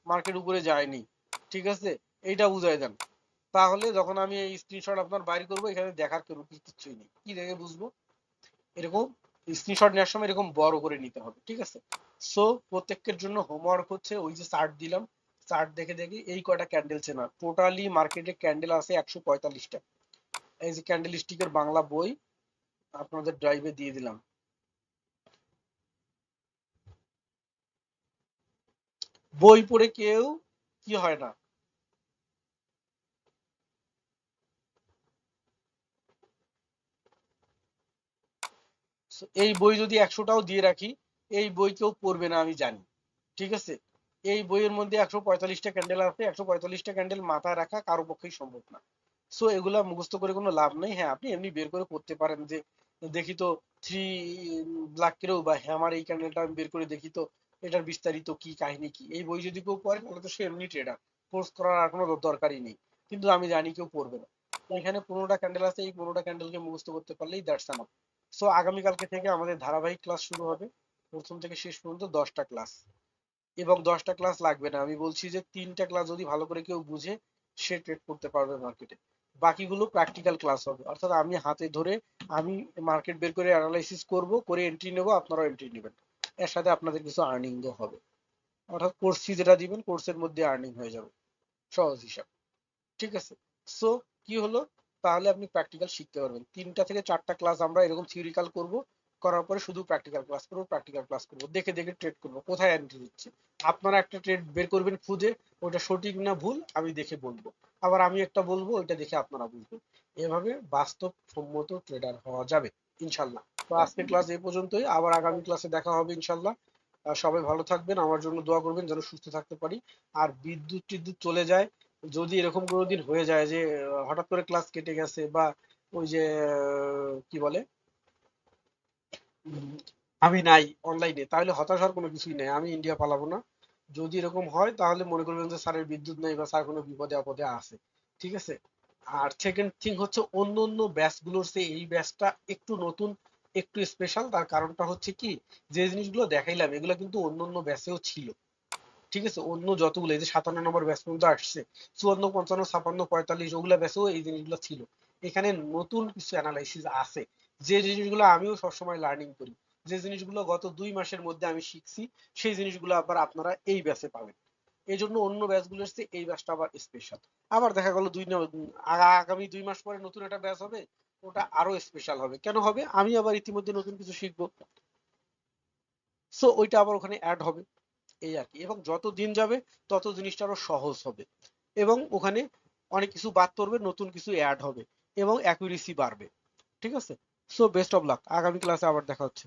মার্কেট উপরে যায়নি, ঠিক আছে, এইটা বুঝাই দেন, তাহলে যখন আমি এই স্ক্রিনশট আপনার বাইর করবো, এখানে দেখার কেউ কিছুই নেই, কি দেখে বুঝবো? এরকম স্ক্রিনশট নেওয়ার সময় এরকম বড় করে নিতে হবে। ঠিক আছে, সো প্রত্যেকের জন্য হোমওয়ার্ক হচ্ছে ওই যে চার্ট দিলাম, চার্ট দেখে দেখে এই কয়টা ক্যান্ডেল চেনা। টোটালি মার্কেটে ক্যান্ডেল আছে 145টা। এই যে ক্যান্ডেল স্টিকের বাংলা বই আপনাদের ড্রাইভে দিয়ে দিলাম। বই পড়ে কেউ কি হয় না, এই বই যদি 100টাও দিয়ে রাখি, এই বই কেউ পড়বে না আমি জানি। ঠিক আছে, এই বইয়ের মধ্যে 145টা ক্যান্ডেল আছে, 145টা ক্যান্ডেল মাথায় রাখা কারো পক্ষেই সম্ভব না। সো এগুলা মুখস্থ করে কোনো লাভ নেই। হ্যাঁ, আপনি এমনি বের করে পড়তে পারেন যে দেখি তো থ্রি ব্ল্যাকেরও বা হ্যামার এই ক্যান্ডেলটা আমি বের করে দেখি তো এটার বিস্তারিত কি, কাহিনী কি। এই বই যদি কেউ পড়ে তাহলে তো সে এমনি ট্রেডার, কোর্স করার আর কোনো দরকারই নেই। কিন্তু আমি জানি কেউ পড়বে না। তো এখানে 15টা ক্যান্ডেল আছে, এই 15টা ক্যান্ডেলকে মুখস্থ করতে পারলেই দ্যাটস এনাফ। সো আগামীকালকে থেকে আমাদের ধারাবাহিক ক্লাস শুরু হবে, প্রথম থেকে শেষ পর্যন্ত 10টা ক্লাস। এবং 10টা ক্লাস লাগবে না, আমি বলছি যে 3টা ক্লাস যদি ভালো করে কেউ বুঝে, সে ট্রেড করতে পারবে মার্কেটে। বাকিগুলো প্র্যাকটিক্যাল ক্লাস হবে, অর্থাৎ আমি হাতে ধরে আমি মার্কেট বের করে অ্যানালাইসিস করব, করে এন্ট্রি নেব, আপনারাও এন্ট্রি নেবেন। এর সাথে আপনাদের কিছু আর্নিংও হবে, অর্থাৎ কোর্স ফি যেটা দিবেন কোর্সের মধ্যে আর্নিং হয়ে যাবে, সহজ হিসাব। ঠিক আছে, সো কি হলো, তাহলে আপনি প্র্যাকটিক্যাল শিখতে পারবেন। 3টা থেকে 4টা ক্লাস আমরা এরকম থিওরিক্যাল করব, করার পরে শুধু প্র্যাকটিক্যাল ক্লাস করবো, প্র্যাকটিক্যাল ক্লাস করবো, দেখে দেখে ট্রেড করবো কোথায় এন্ট্রি দিচ্ছে। আপনারা একটা ট্রেড বের করবেন খুঁজে, ওটা সঠিক না ভুল আমি দেখে বলবো, আবার আমি একটা বলবো ওইটা দেখে আপনারা বুঝবেন। এভাবে বাস্তব সম্মত ট্রেডার হওয়া যাবে ইনশাল্লাহ। তো আজকের ক্লাস এই পর্যন্তই, আবার আগামী ক্লাসে দেখা হবে ইনশাল্লাহ। সবাই ভালো থাকবেন, আমার জন্য দোয়া করবেন যেন সুস্থ থাকতে পারি। আর বিদ্যুৎ টিদ্যুৎ চলে যায়, যদি এরকম কোনোদিন হয়ে যায় যে হঠাৎ করে ক্লাস কেটে গেছে বা ওই যে কি বলে উম, আমি নাই অনলাইনে, তাহলে হতাশ হওয়ার কোনো কিছুই নেই, আমি ইন্ডিয়া পালাবো না। যদি এরকম হয় তাহলে মনে করবেন যে স্যারের বিদ্যুৎ নেই বা স্যার কোনো বিপদে আপদে আছে। ঠিক আছে। আর সেকেন্ড থিং হচ্ছে অন্য অন্য ব্যাচগুলোর চেয়ে এই ব্যাচটা একটু নতুন, একটু স্পেশাল। তার কারণটা হচ্ছে কি, যে জিনিসগুলো দেখাইলাম এগুলো কিন্তু অন্য অন্য ব্যাচেও ছিল। ঠিক আছে, অন্য যতগুলো এই যে 57 নম্বর ব্যাচ পর্যন্ত আসছে, 54, 55, 56, 45 ওগুলা ব্যাচেও এই জিনিসগুলো ছিল। এখানে নতুন কিছু অ্যানালাইসিস আছে, যে জিনিসগুলো আমিও সবসময় লার্নিং করি, যে জিনিসগুলো গত 2 মাসের মধ্যে আমি শিখছি, সেই জিনিসগুলো আবার আপনারা এই ব্যাচে পাবেন। এই জন্য অন্য ব্যাচগুলোর চেয়ে এই ব্যাচটা আবার স্পেশাল। আবার দেখা গেল আগামী 2 মাস পরে নতুন একটা ব্যাচ হবে, ওটা আরো স্পেশাল হবে। কেন হবে? আমি আবার ইতিমধ্যে নতুন কিছু শিখবো, সো ওইটা আবার ওখানে অ্যাড হবে। এই আর কি। এবং যত দিন যাবে তত জিনিসটা আরো সহজ হবে, এবং ওখানে অনেক কিছু বাদ পড়বে, নতুন কিছু অ্যাড হবে, এবং অ্যাকুরেসি বাড়বে। ঠিক আছে। সো বেস্ট অফ লাক, আগামী ক্লাসে আবার দেখা হচ্ছে।